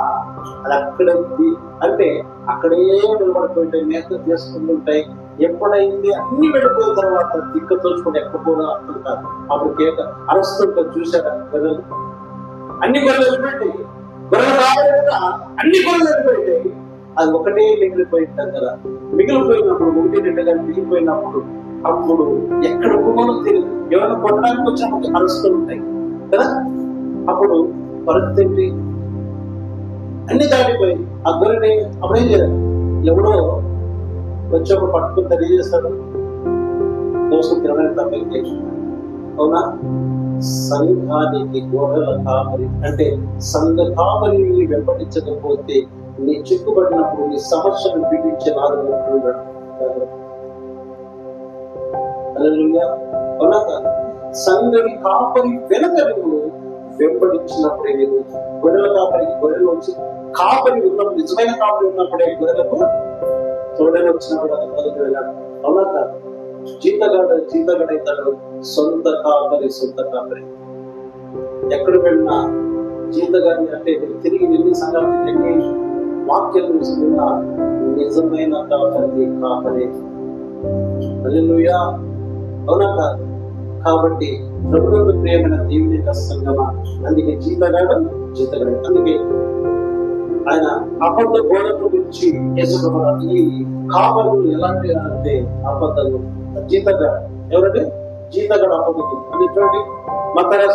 అది అక్కడ ఉంది. అంటే అక్కడే నిలబడిపోయింటాయి, మేత చేసుకుంటుంటాయి. ఎప్పుడైంది అన్ని వెళ్ళిపోయిన తర్వాత దిక్కుతోచుకుని ఎక్కకపోవడం అర్థం కాదు. అప్పుడు కేక అరుస్తుంటారు, చూసారా గొర్రెలు? అన్ని గొర్రెలు వెళ్ళిపోయింటాయి, గొర్రెలు కావాలంటే అన్ని గొర్రెలు వెళ్ళిపోయింటాయి. అది ఒకటే మిగిలిపోయింటారు కదా. మిగిలిపోయినప్పుడు ఒకటి రెండుగా మిగిలిపోయినప్పుడు అప్పుడు ఎక్కడ పోవాలో తెలియదు. ఎవరైనా కొట్టడానికి వచ్చినప్పుడు అరుస్తూ ఉంటాయి కదా. అప్పుడు పరిస్థితి అన్ని దాటిపోయి ఆ గొర్రెని అప్పుడు ఏం చేయాలి? ఎవడో వచ్చి ఒక పట్టుకుని తెలియజేస్తాడు, కోసం తినడానికి తప్పేం చేస్తున్నాడు. అవునా? సంఘానికి గొర్రెల కాపరి అంటే సంఘ కాపరిని వెంబడించకపోతే నీ చిక్కుబడినప్పుడు నీ సమస్యను పీడించే నాలుగు అవునా? సంఘని కాపరి వెనక నువ్వు వెంబడించినప్పుడే నీవు గొర్రెల కాపరికి గొర్రెలు వచ్చి కాపరి ఉన్నప్పుడు, నిజమైన కాపరి ఉన్నప్పుడే గొర్రెలకు తోడలు వచ్చినప్పుడు అది మొదటి వెళ్ళాడు. అవునా కాదు? జీతగడైతాడు సొంత కాపరి. ఎక్కడ వెళ్ళినా జీతగాడిని అంటే తిరిగి వెళ్ళి సంఘానికి వెళ్ళి వాక్యం చూసుకున్న నిజమైన కాపరి. హల్లెలూయా. అవునా కాదు? కాబట్టి ప్రభువుకు ప్రియమైన దేవుని యొక్క సంగమా, అందుకే జీతగాడు. అందుకే ఆయన అబద్ధ బోధకుల గురించి ఈ కాపరులు ఎలాంటి అంటే అబద్ధాలు. జీతగాడు ఎవరంటే? జీతగాడు అబద్ధం అని చూడండి. మత్తయి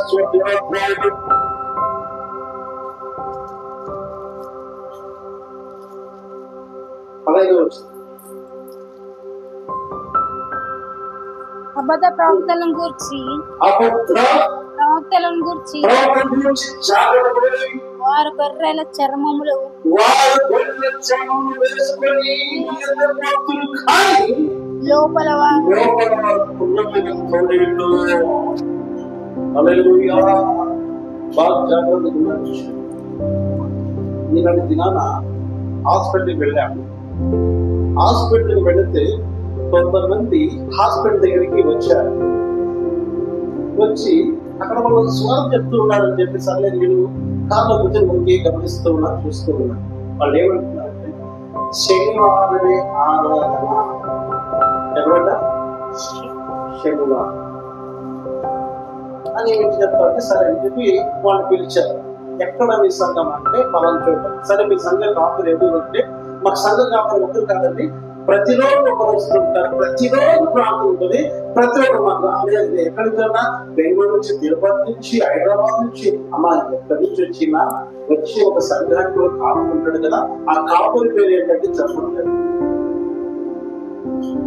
15 అబద్ధ ప్రవక్తలను గూర్చి వారు గొర్రెల చర్మములు లోపల ఈనాటి దినాన హాస్పిటల్కి వెళ్ళాము. హాస్పిటల్కి వెళితే కొంతమంది హాస్పిటల్ దగ్గరికి వచ్చారు. వచ్చి అక్కడ వాళ్ళు స్వరం చెప్తూ ఉన్నారని చెప్పి సర్లే నేను కాళ్ళ కూర్చొని ముందుకే గమనిస్తూ ఉన్నా, చూస్తూ ఉన్నా. వాళ్ళు ఏమంటున్నారంటే శనివారమే ఆరాధన. ఎవరట? శనివారం అని ఏమి చెప్తారంటే సరే అని చెప్పి వాళ్ళు పిలిచారు. ఎక్కడ మీ సంఘం అంటే పలానా చోట. సరే మీ సంఘ కాపులు ఎవరు అంటే మాకు సంఘ కాపులు ఒకరు కాదండి, ప్రతిరోజు ఒకరు వస్తుంటారు, ప్రతిరోజు ప్రాంతం ఉంటుంది, ప్రతి ఒక్క మాకు ఎక్కడి నుంచి బెంగళూరు నుంచి, తిరుపతి నుంచి, హైదరాబాద్ నుంచి, అమ్మ ఎక్కడి నుంచి వచ్చినా వచ్చి ఒక సంఘానికి కాపు ఉంటాడు కదా, ఆ కాపుని పేరు ఏంటంటే చెప్పట్లేదు.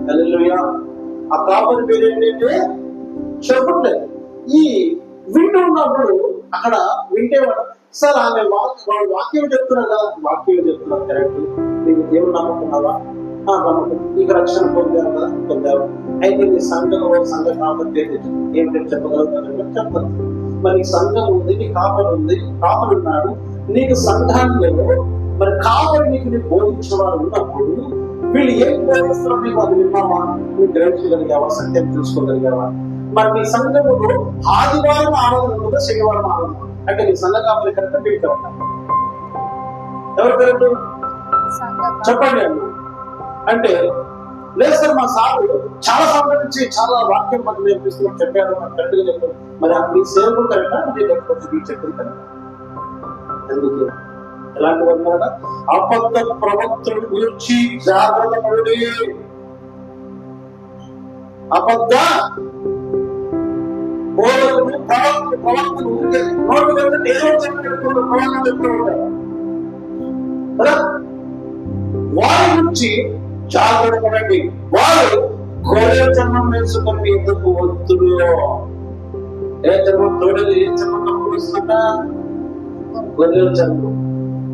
హల్లెలూయా. ఆ కాపుని పేరు ఏంటంటే చెప్పట్లేదు. ఈ వింటూ ఉన్నప్పుడు అక్కడ వింటేవాడు సార్ ఆమె వాక్యం చెప్తున్నారు కదా, వాక్యం చెప్తున్నారు కరెక్ట్, నీకు దేవుడు నమ్ముకున్నావా? నమ్మకం. నీకు రక్షణ పొందావు కదా, పొందావు. అయితే నీ సంఘంలో సంఘ కాపరి ఏమిటంటే చెప్పగలుగుతాను చెప్తాను. మరి సంఘం ఉంది, నీ కాపరి ఉంది, కాపరి ఉన్నాడు. నీకు సంఘాల్లో మరి కాపరి నీకు బోధించిన వారు ఉన్నప్పుడు వీళ్ళు ఏం బోధిస్తున్నారో నీకు అది విన్నావా? నువ్వు గ్రహించగలిగావా? సత్యం తెలుసుకోగలిగావా? మరి నీ సంఘంలో ఆదివారం ఆరాధన ఉంటుందా, శనివారం ఆరాధన? అంటే నీ సంఘ కాపరి కరెక్ట్ పీక ఎవరు కరెక్ట్ చెప్పండి అన్న. అంటే లేదు సార్ మా సార్ చాలా సంవత్సరాల నుంచి చాలా వాక్యం మాకు నేర్పిస్తున్నారు, చెప్పారు, మాకు కరెక్ట్గా చెప్పారు. మరి మీ సేవలు కరెక్టా లేకపోతే మీ చెప్పారు కరెక్టా? అందుకే ఎలాంటి వల్ల అబద్ధ ప్రవక్తల గురించి జాగ్రత్త పడి, అబద్ధ బోధకులు ప్రవక్తలు నోటు కంటే ప్రవక్తలు చెప్తూ ఉంటారు కదా, వారి గురించి జాగ్రత్త పడండి. వారు గొర్రె చర్మం వేసుకొని ఎందుకు వద్దురు? ఏ చర్మం తోడలు ఏ చర్మం వస్తుందా? గొర్రెల చర్మం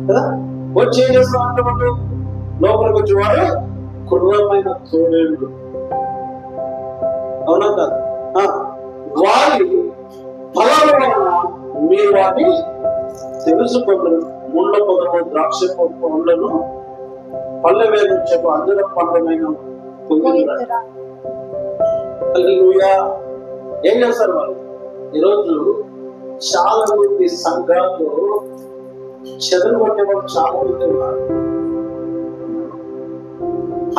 కదా. వచ్చి ఏం చేస్తా అంటే వాళ్ళు లోపలికి వచ్చి వారు కుర్రమైన తోడేళ్ళు. అవునా కాదు? వారి ఫలాల వలన మీరు వాటిని తెలుసుకుంటారు. ముళ్ళ పొదలు, ద్రాక్ష పండ్లను, పళ్ళ వేరు చెప్పు అందరం పండ్లమైన ఏం చేస్తారు వాళ్ళు? ఈరోజు చాలా మంది సంఘాల్లో చెదలు కొట్టే వాళ్ళు చాలా మంది ఉన్నారు.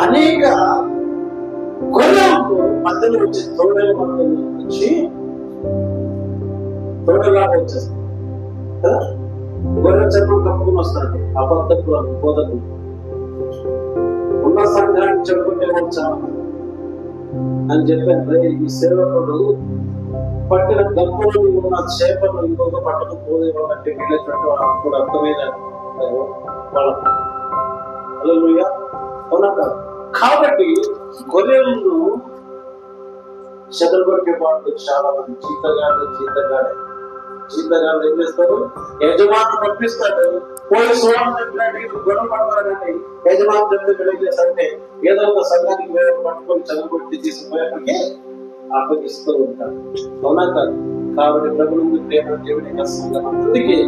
అనేక గొర్రెలకు మధ్యలో వచ్చి తోడేల మధ్యలో వచ్చి తోడేలాగా వచ్చేస్తాయి కదా. గొర్రె చర్మం కప్పుకుని వస్తాడు అబద్ధకులు బోధకులు. ఉన్న సంఘాన్ని చెప్పుకుంటే వచ్చాను అని చెప్పాను. ఈ సేవకుడు పట్టిన గంపలో ఉన్న చేపలు ఇంకొక పట్టకు పోదేమో అంటే వీళ్ళేటట్టు అప్పుడు అర్థమైన వాళ్ళకు. హల్లెలూయా. అవునా కాదు? కాబట్టి గొర్రెలను చెదరగొట్టే వాళ్ళు చాలా మంది జీతగాళ్ళు ఏం చేస్తారు? యజమాని పంపిస్తాడు, పోయి చూడాలంటే గొడవ పడతారండి. యజమాని చెప్తే వెళిచేసంటే ఏదో ఒక సంఘానికి వేరే పట్టుకొని చెదరగొట్టి తీసుకుపోయేప్పటికీ అప్పగిస్తూ ఉంటారు. అవునా కాదు? కాబట్టి ప్రభునందు ప్రేమ దేవుని సంఘం. అందుకే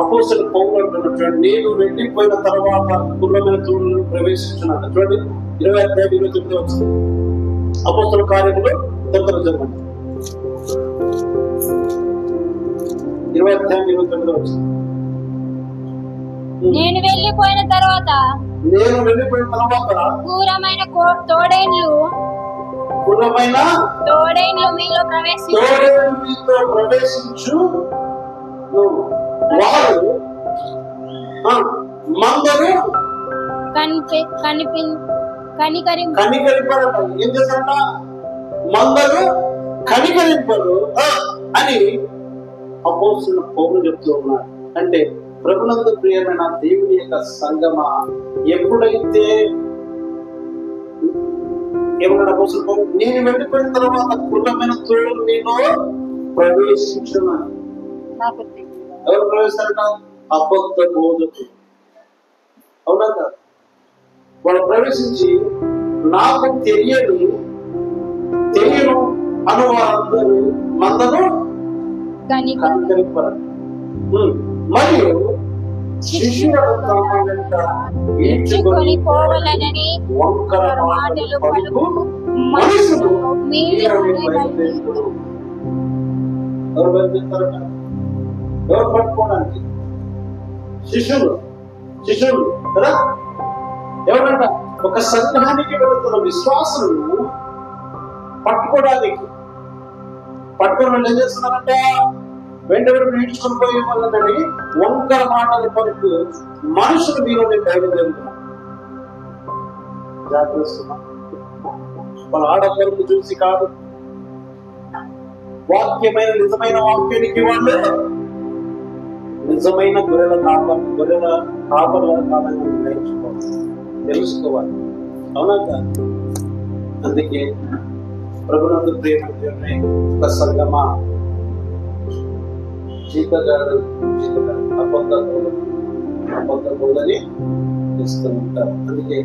అపోస్తలుడు పౌలు అంటున్నటువంటి నేను వెళ్ళిపోయిన తర్వాత కుర్రమైన తోడులను ప్రవేశించున్నాను. చూడండి 20-29 వచ్చింది. అపోస్తలుల కార్యములు తొందరగా జరగండి. 20-29 వచ్చింది. నేను వెళ్ళిపోయిన తర్వాత క్రూరమైన తోడేండ్లు మీలో ప్రవేశించు వారు మందరు కనికరింపరు. ఏం చేశారట? మందరు కనికరింపరు అని అపోస్తలుడు పౌలు చెప్తూ ఉన్నారు. అంటే ప్రభునందు ప్రియమైన దేవుని యొక్క సంగమా, ఎప్పుడైతే ఏమన్నా అపోస్తలుడు పౌలు నేను వెళ్ళిపోయిన తర్వాత కులమైన తోడు నేను ప్రవేశించున్నాను. ఎవరు ప్రవేశిస్తారట? అబద్ధ బోధకులు. అవునా కాదు? వాళ్ళు ప్రవేశించి నాకు తెలియను అను వారందరూ మందను కనికరింపరు మరియు శిష్యుల ఈడ్చుకొని పోవాలని వంకర మాటలు పలుకు మనుషులు ఎవరు బయలుదేరుతారట? ఎవరు పట్టుకోవడానికి? శిష్యులు కదా. ఎవరంట? ఒక సంఘానికి వెళుతున్న విశ్వాసులను పట్టుకోవడానికి. పట్టుకుని వాళ్ళు ఏం చేస్తున్నారంటే వెంటనే ఈడ్చుకొని పోయే వాళ్ళని వంకర మాటలు పలుకు మనుషులు మీలోనే బయలుదేరుతున్నారు. జాగ్రత్త. వాళ్ళ ఆడంబరులు చూసి కాదు, వాక్యమైన నిజమైన వాక్యానికి వాళ్ళు నిజమైన గొర్రెల కాపర్ల కాదని తెలుసుకోవాలి. అవునా కాదు? అందుకే ప్రభునందు ప్రేమ ఒక సంగమా, జీతగాడు అబద్ధ బోధని ఇస్తూ ఉంటారు. అందుకే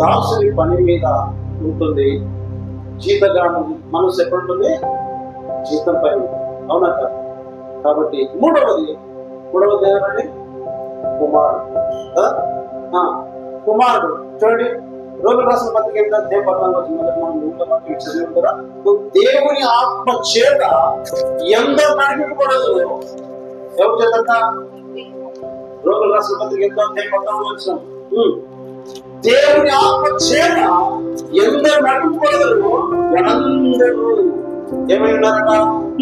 దాసుని పని మీద ఉంటుంది, జీతగాడు మనసు ఎప్పుడుంటుంది? జీతం పైన. అవునా కాదు? కాబట్టి మూడవది ఏమండి? కుమారుడు. చూడండి రోగుల రాసిన పత్రిక 14 చదివాం కదా. దేవుని ఆత్మ చేత ఎందరూ నడిపింపబడదు. ఎవరు చేత? రోగుల రాసిన పత్రిక 14 దేవుని ఆత్మ చేత ఎందరూ నడిపింపబడదు వాళ్ళందరూ ఏమై ఉన్నారట?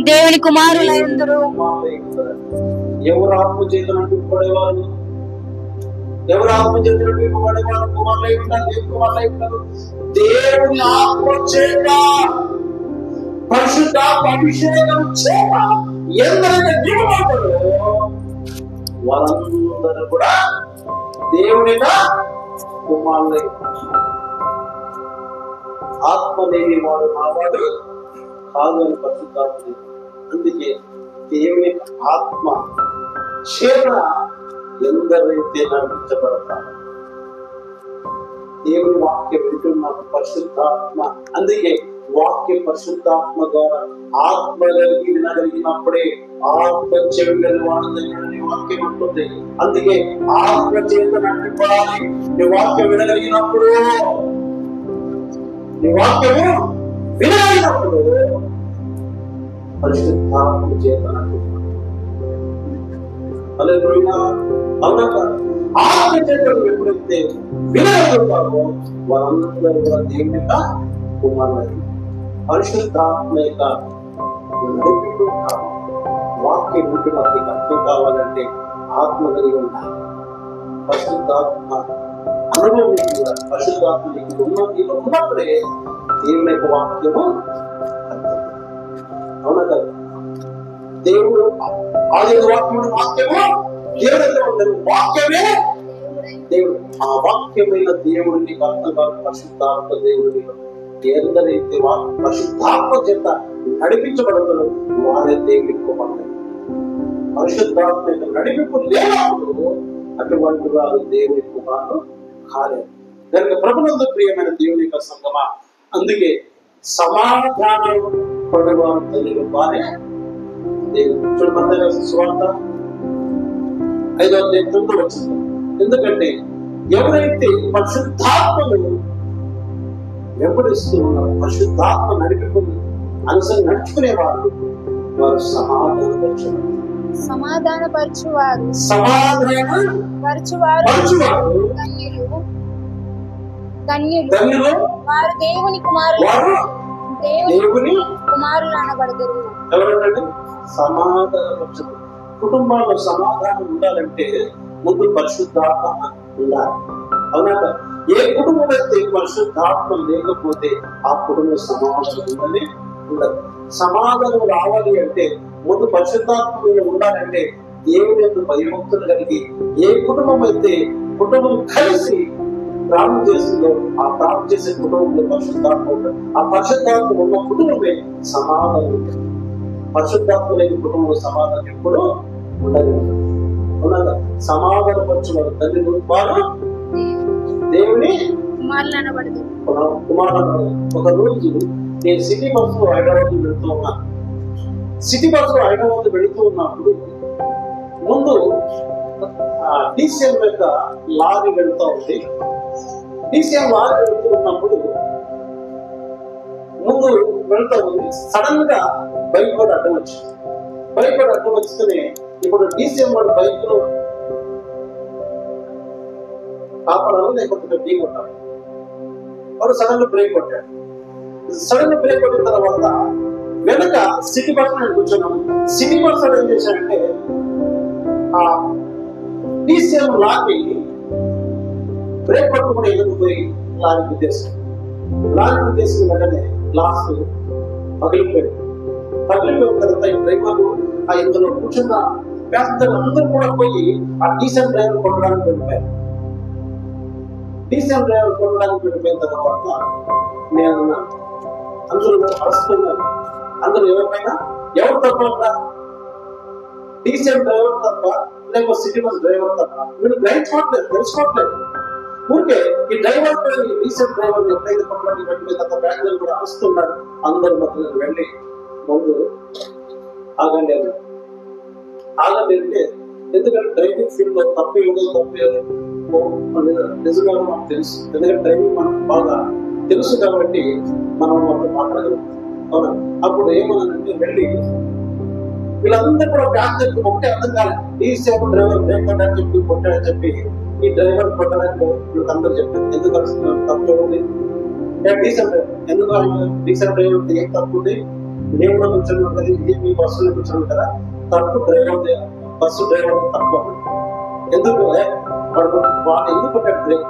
దేవుని కుమారులందరూ. ఎవరు ఆత్మ చేత నడిపింపబడేవారు? ఎవరు ఆత్మ చేత నడిపింపబడేవారు? కుమారులై ఉంటారు. దేవుని కుమారులై ఉంటారు. దేవుని ఆత్మ చేత పరిశుద్ధాత్మ అభిషేకం చేత ఎందరైతే నిలబడతారో వాళ్ళందరూ కూడా దేవునిగా కుమారులై ఉంటారు. ఆత్మ లేని వాడు మావాడు కాదు అని పరిశుద్ధాత్మ. అందుకే దేవుని ఆత్మ చేత ఎందరైతే నడిపించబడతారు, దేవుని వాక్యం వింటున్న పరిశుద్ధాత్మ. అందుకే వాక్య పరిశుద్ధాత్మ ద్వారా ఆత్మ కలిగి వినగలిగినప్పుడే ఆత్మ చెవిగలి వాడుతుందని వాక్యం ఉంటుంది. అందుకే ఆత్మ చేత నడిపింపడాలి. నీ వాక్యం వినగలిగినప్పుడు, నీ వాక్యము వినగలిగినప్పుడు పరిశుద్ధాత్మ చేత నడిపించాలి. హల్లెలూయా. అవునా? ఆత్మ చేత ఎప్పుడైతే వినగలుగుతారో వారందరూ కూడా దేవుని యొక్క కుమారులు. పరిశుద్ధాత్మ యొక్క నడిపింపు కావాలి. వాక్యం నుండి మనకి అర్థం కావాలంటే ఆత్మ కలిగి ఉండాలి. పరిశుద్ధాత్మ అనుభవం కూడా పరిశుద్ధాత్మ నీకు ఉన్నప్పుడే దేవుని యొక్క వాక్యము అర్థం. అవునా కదా? దేవుడు ఆది వాక్యము దేవుడు వాక్యమే దేవుడు. ఆ వాక్యమైన దేవుడు నీకు అర్థం కాదు. పరిశుద్ధాత్మ దేవుడు ఎందరైతే పరిశుద్ధాత్మ చేత నడిపించబడతారు వారే దేవుడి కుమారులు. పరిశుద్ధాత్మ యొక్క నడిపింపు లేనప్పుడు అటువంటి వారు దేవుడి కుమారులు కాలేదు. కనుక ప్రభునందు ప్రియమైన దేవుని యొక్క సంగమా, అందుకే సమాధానం పడేవారు తల్లి వారే దేవుడు. చూడమంతా సువార్త 5వ అధ్యాయం 9వ వచనం. ఎందుకంటే ఎవరైతే పరిశుద్ధాత్మను వెంబడిస్తూ ఉన్నారు, పరిశుద్ధాత్మ నడిపి అనుసరి నడుచుకునేవారు వారు సమాధానపరచువారు ధన్యులు వారు దేవుని కుమారులు అనబడతారు. ఎవరంటే సమాధానపరచు. కుటుంబాల్లో సమాధానం ఉండాలంటే ముందు పరిశుద్ధాత్మ ఉండాలి. అవునా? ఏ కుటుంబం అయితే పరిశుద్ధాత్మ లేకపోతే ఆ కుటుంబం సమాధానం ఉండదు. సమాధానం రావాలి అంటే ముందు పరిశుద్ధాత్మ ఉండాలంటే దేవుని యొక్క భయభక్తులు కలిగి ఏ కుటుంబం అయితే కుటుంబం కలిసి ప్రార్థన చేస్తుందో ఆ ప్రార్థన చేసే కుటుంబంలో పరిశుద్ధాత్మ ఉంటుంది. ఆ పరిశుద్ధాత్మ ఉన్న కుటుంబమే సమాధానం ఉంటుంది. పరిశుద్ధాత్మ లేని కుటుంబంలో సమాధానం ఎప్పుడు ఉండదు. అవునా? సమాధాన పరచువారు తల్లి వారు దేవుని కుమారులు. ఒక రోజు నేను సిటీ బస్సు హైదరాబాద్ వెళుతూ ఉన్నాను. సిటీ బస్సు హైదరాబాద్ వెళుతూ ఉన్నప్పుడు ముందు DCM యొక్క లారీ వెళుతూ ఉంది. DCM లారీ వెళుతూ ఉన్నప్పుడు ముందు వెళుతూ ఉంది. సడన్ గా బైక్ కూడా అడ్డం వచ్చింది. బైక్ కూడా అడ్డం వస్తేనే ఇప్పుడు DCM వాడు బైక్ లో కాపాడాలి లేకపోతే ఢీ కొట్టాలి. వాడు సడన్ గా బ్రేక్ కొట్టాడు. సడన్ గా బ్రేక్ కొట్టిన తర్వాత వెనక సిటీ బస్ నేను కూర్చున్నాను. సిటీ బస్ ఏం చేశాడంటే ఆ DCM లారీ బ్రేక్ పట్టుకుని ఎదురు పోయి లారీ గుద్దేశాడు. లారీ గుద్దేసిన వెంటనే గ్లాస్ పగిలిపోయాడు. పగిలిపోయిన తర్వాత ఈ డ్రైవర్లు ఆ ఇందులో కూర్చున్న పెద్దలందరూ కూడా పోయి ఆ DCM డ్రైవర్ కొట్టడానికి వెళ్ళిపోయారు. DCM డ్రైవర్ కొట్టడానికి వెళ్ళిపోయిన తర్వాత నేను అందరూ అరుస్తున్నాను. అందరూ ఎవరిపైన ఎవరు తప్ప DCM డ్రైవర్ తప్ప లేకపోతే సిటీ బస్ డ్రైవర్ తప్ప వీళ్ళు గ్రహించుకోవట్లేదు, తెలుసుకోవట్లేదు. ఊరికే ఈ డ్రైవర్ DCM డ్రైవర్ ఎప్పుడైతే కొట్టడానికి వెళ్ళిపోయిన తర్వాత బ్యాంకులు కూడా అరుస్తున్నారు. అందరి మధ్యలో వెళ్ళి ముందు ఆగండి అంటే ఎందుకంటే డ్రైవింగ్ ఫీల్డ్ లో తప్పు నిజంగా మనకు తెలుసు. ఎందుకంటే డ్రైవింగ్ మనకు బాగా తెలుసు కాబట్టి మనం వాళ్ళతో మాట్లాడగలుగుతాం. అవునా? అప్పుడు ఏమన్నానంటే వెళ్ళి వీళ్ళందరూ కూడా బ్యాంక్ ఒకటే అర్థం కాలేదు. DCM డ్రైవర్ బ్రేక్ కొట్టడానికి చెప్పి కొట్టాడని చెప్పి ఈ డ్రైవర్ కొట్టడానికి వీళ్ళకి అందరూ చెప్పారు. ఎందుకు అరుస్తున్నారు? తప్పు ఉంది. DCM డ్రైవర్ ఎందుకు DCM డ్రైవర్ ఏం తప్పు ఉంది? నేను కూడా కూర్చొని ఉంటుంది. ఇది మీ బస్సులో కూర్చొని కదా, తప్పు డ్రైవర్ బస్సు డ్రైవర్ తప్పు. ఎందుకు వాడు ఎందుకు కొట్టాడు బ్రేక్?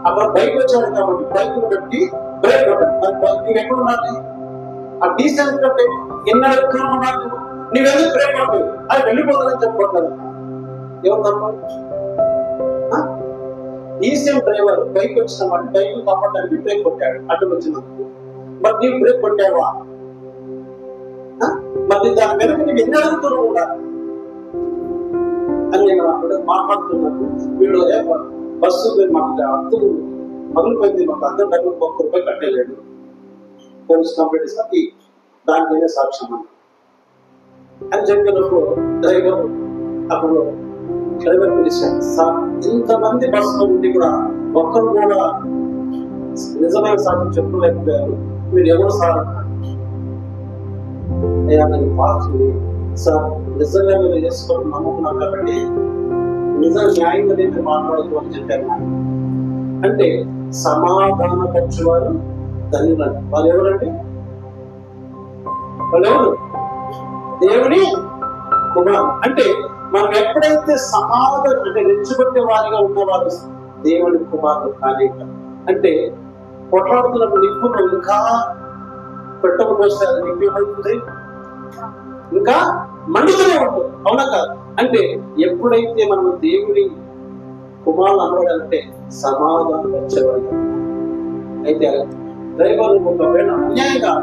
అప్పుడు బైక్ వచ్చాడు కాబట్టి బైక్ బట్టి బ్రేక్ కొట్టాడు. నువ్వు ఎక్కడ ఉండాలి? ఆ DCM కంటే ఎన్నడూ ఉండాలి. నువ్వెందుకు బ్రేక్ కొట్టావు? అది వెళ్ళిపోతుందని చెప్పుకోవట్లేదు. ఎవరు తప్పు? DCM డ్రైవర్ బైక్ వచ్చిన వాడిని బైక్ కాపాడడానికి బ్రేక్ కొట్టాడు అడ్డు వచ్చినందుకు. మరి నీవు బ్రేక్ కొట్టావా? మరి దాని వెనుక నువ్వు ఎన్ని అడుగుతూ ఉండాలి అని నేను అప్పుడు మాట్లాడుతున్నట్టు వీళ్ళు బస్సు మాకు అర్థం పగిలిపోయింది, మాకు అందరూ డబ్బులు ₹1 కట్టేయలేడు, పోలీస్ కంప్లైంట్ ఇస్తాకి దానికి నేనే సాక్ష్యం అని చెప్పినప్పుడు డ్రైవర్ పిలిచాను. సార్, ఇంతమంది బస్సులో ఉండి కూడా ఒక్కరు కూడా నిజమైన సాక్ష్యం చెప్పలేకపోయారు, మీరు ఎవరు సార్ అన్నారు. అయ్యా నేను పాల్చి సార్ నిజంగా మీరు చేసుకోవడం నమ్ముకున్నాను కాబట్టి నిజ న్యాయం అనేది మాట్లాడుతూ అని చెప్పారు. అంటే సమాధానపరచువారు ధన్యులంట. వాళ్ళు ఎవరండి? వాళ్ళు ఎవరు? దేవుని కుమారు. అంటే మనం ఎప్పుడైతే సమాధానం అంటే రెచ్చుబట్టే వారిగా ఉన్నవారు దేవుని కుమారులు కానీ, అంటే కొట్లాడుతున్నప్పుడు నిప్పును ఇంకా పెట్టకపోతే అది నిప్పు ఏమవుతుంది? ఇంకా మండుతూనే ఉంటుంది. అవునా కాదు? అంటే ఎప్పుడైతే మనం దేవుని కుమారులు అనబడాలంటే సమాధానం వచ్చేవాడు. అయితే డ్రైవర్ ఒకవేళ అన్యాయంగా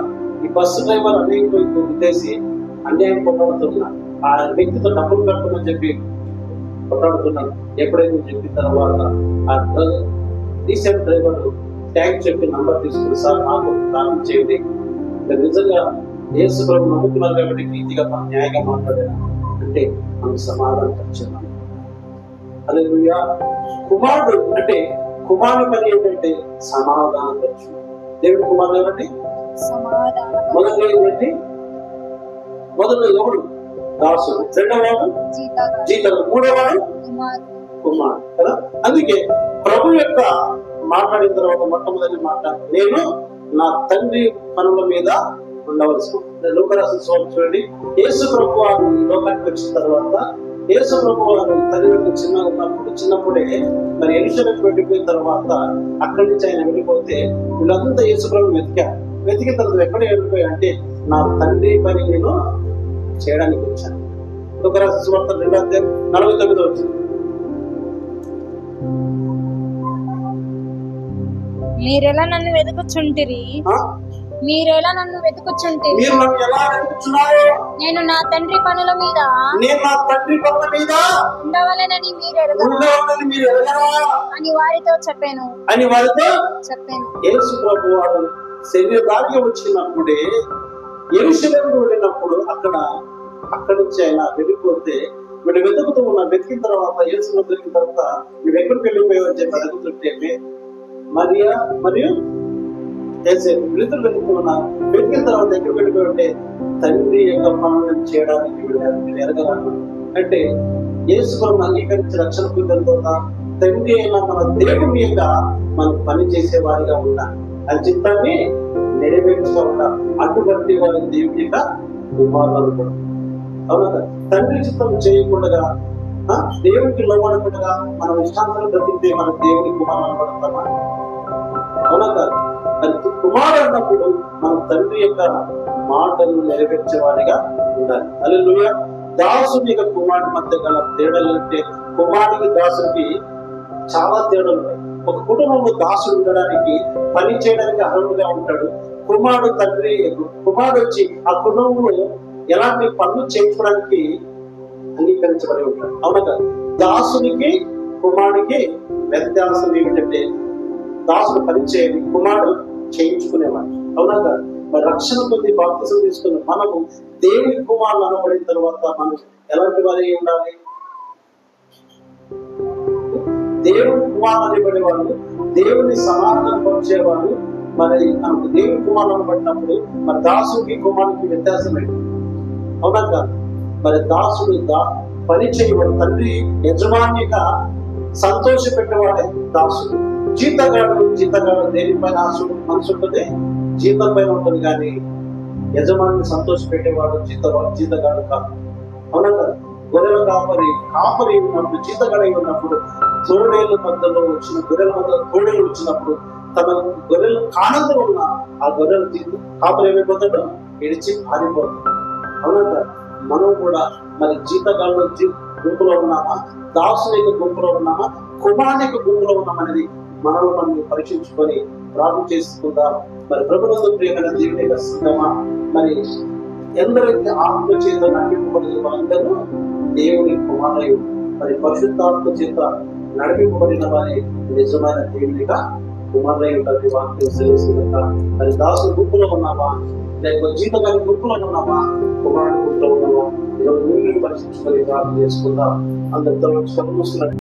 ఈ బస్సు డ్రైవర్ అన్యాయం ఉద్దేశి అన్యాయం కొట్లాడుతున్నాడు, ఆ వ్యక్తితో డబ్బులు కట్టమని చెప్పి కొట్లాడుతున్నాడు. ఎప్పుడైతే చెప్పిన తర్వాత ఆ రీసెంట్ డ్రైవర్ ట్యాంక్ చెప్పి నంబర్ తీసుకుని, సార్ నాకు ప్రారంభం చేయండి, నిజంగా యేసు ప్రభు నమ్ముకున్నారు కాబట్టి నీతిగా న్యాయంగా మాట్లాడారు అంటే మనం సమాధానం వచ్చాము. హల్లెలూయా. కుమారుడు అంటే కుమారుని పని ఏంటంటే సమాధానం వచ్చు. దేవుడి కుమారుడు ఏమంటే మొదటి ఏంటంటే మొదలు ఎవడు? దాసుడు. రెండవవాడు జీతడు. మూడవవాడు కుమారుడు కదా. అందుకే ప్రభు యొక్క మాట్లాడిన తర్వాత మొట్టమొదటి మాట, నేను నా తండ్రి పనుల మీద ఉండవలసి. లోకరాసిన స్వామి చూడండి, యేసు ప్రభు వారు ఈ లోకానికి వచ్చిన తర్వాత యేసు ప్రభు వారు తల్లిదండ్రులు చిన్నప్పుడే మరి ఎరుషలేముకు వెళ్ళిపోయిన తర్వాత అక్కడి నుంచి ఆయన వెళ్ళిపోతే వీళ్ళంతా యేసు ప్రభు వెతికిన తర్వాత ఎక్కడ వెళ్ళిపోయా అంటే నా తండ్రి పని నేను చేయడానికి వచ్చాను. లోకరాసిన స్వార్థ 2:49 వచ్చింది. మీరెలా నన్ను వెతుకుచుంటిరి? మీరెలా నన్ను వెతుకుచుంటిరి? మీరు నన్ను ఎలా వెతుకుచున్నారు? నేను నా తండ్రి పనుల మీద ఉండవలెనని మీరు ఎరుగరా అని వారితో చెప్పాను. యేసు ప్రభు వారు శరీరధారిగా వచ్చినప్పుడే యెరూషలేముకు వెళ్ళినప్పుడు అక్కడి నుంచి ఆయన వెళ్ళిపోతే వీళ్ళు వెతుకుతూ ఉన్నారు. వెతికిన తర్వాత యేసు దొరికిన తర్వాత నువ్వు ఎక్కడికి వెళ్ళిపోయావు అని చెప్పి అడుగుతుంటే మరియా మరియు వృద్ధులు వెతుకుతున్నారు. వెతికిన తర్వాత ఎక్కడ వెళ్ళిపోయి తండ్రి యొక్క పనులను చేయడానికి మీరు ఎరగలను అంటే యేసు ప్రభు అంగీకరించి రక్షణ పొందిన తర్వాత తండ్రి అయిన మన దేవుని యొక్క మనం పని చేసే వారిగా ఉండాలి. ఆ చిత్తాన్ని నెరవేర్చుగా ఉండాలి. అటువంటి వారి దేవుని యొక్క కుమారులు కూడా అవునా. తండ్రి చిత్తం చేయకుండా దేవునికి లోబడకుండా మనం ఇష్టాంతరం బ్రతికితే మన దేవుని కుమారులు పడతామా? అవునా కాదు? కుమారుడు అన్నప్పుడు మన తండ్రి యొక్క మాటలను నెరవేర్చే వారిగా ఉండాలి. హల్లెలూయా. దాసుని యొక్క కుమారుడి మధ్య గల తేడాలు అంటే కుమారుడికి దాసుడికి చాలా తేడాలు ఉన్నాయి. ఒక కుటుంబంలో దాసుడు ఉండడానికి పని చేయడానికి అర్హుడుగా ఉంటాడు. కుమారుడు వచ్చి ఆ కుటుంబంలో ఎలాంటి పనులు చేయించడానికి అంగీకరించబడి ఉంటాడు. అవునా కాదు? దాసునికి కుమారుడికి వ్యత్యాసం ఏమిటంటే దాసుడు పని చేయాలి, కుమారుడు చేయించుకునేవాడు. అవునా కాదు? మరి రక్షణ పొంది బాప్తిసం తీసుకున్న మనము దేవుని కుమారులు అనబడిన తర్వాత మనం ఎలాంటి వారి ఉండాలి? దేవుని కుమారులు అనబడేవాళ్ళు దేవుని సమాధానం పరిచేవాళ్ళు. మరి మనకు దేవుని కుమారులు అనబడినప్పుడు మరి దాసుకి కుమారుడికి వ్యత్యాసం ఏంటి? అవునా కాదు? మరి దాసుడు పని చేయవాడు, తండ్రి యజమానిగా సంతోష పెట్టేవాడే దాసుడు. జీతగాడు దేనిపైన మనసు ఉంటుంది? జీతం పైన ఉంటుంది. కానీ యజమాని సంతోష పెట్టేవాడు జీతగాడు కాదు. అవునా కదా? గొర్రెల కాపరి ఉన్నప్పుడు జీతగాడు అయి ఉన్నప్పుడు తోడేళ్ళ మధ్యలో గొర్రెల మధ్యలో తోడేళ్ళు వచ్చినప్పుడు తన గొర్రెలు కానందులో ఉన్న ఆ గొర్రెలు కాపరి ఏమైపోతాడు? విడిచి పారిపోతాడు. అవునా కదా? మనం కూడా మరి జీతగాళ్ళు గుంపులో ఉన్నామా, దాసుని యొక్క గుంపులో ఉన్నామా, కుమారుని యొక్క గుంపులో ఉన్నామనేది మనల్ని మనం పరీక్షించుకొని ప్రార్థన చేసుకుందాం. మరి ప్రభుత్వ ప్రియమైన దేవుని యొక్క సిద్ధమా, మరి ఎందరైతే ఆత్మ చేత నడిపింపబడిన వాళ్ళందరూ దేవుని కుమారులు, మరి పరిశుద్ధాత్మ చేత నడిపింపబడిన వారి నిజమైన దేవునిగా కుమారులై ఉంటుంది. వాక్యం సెలవుస్తుందట. మరి దాసు గుంపులో ఉన్నామా, లేకపోతే జీతగారి గుంపులో ఉన్నామా, కుమారుడి గుంపులో ఉన్నామా? ఈరోజు పరీక్షించుకొని ప్రార్థన చేసుకుందాం. అందరితో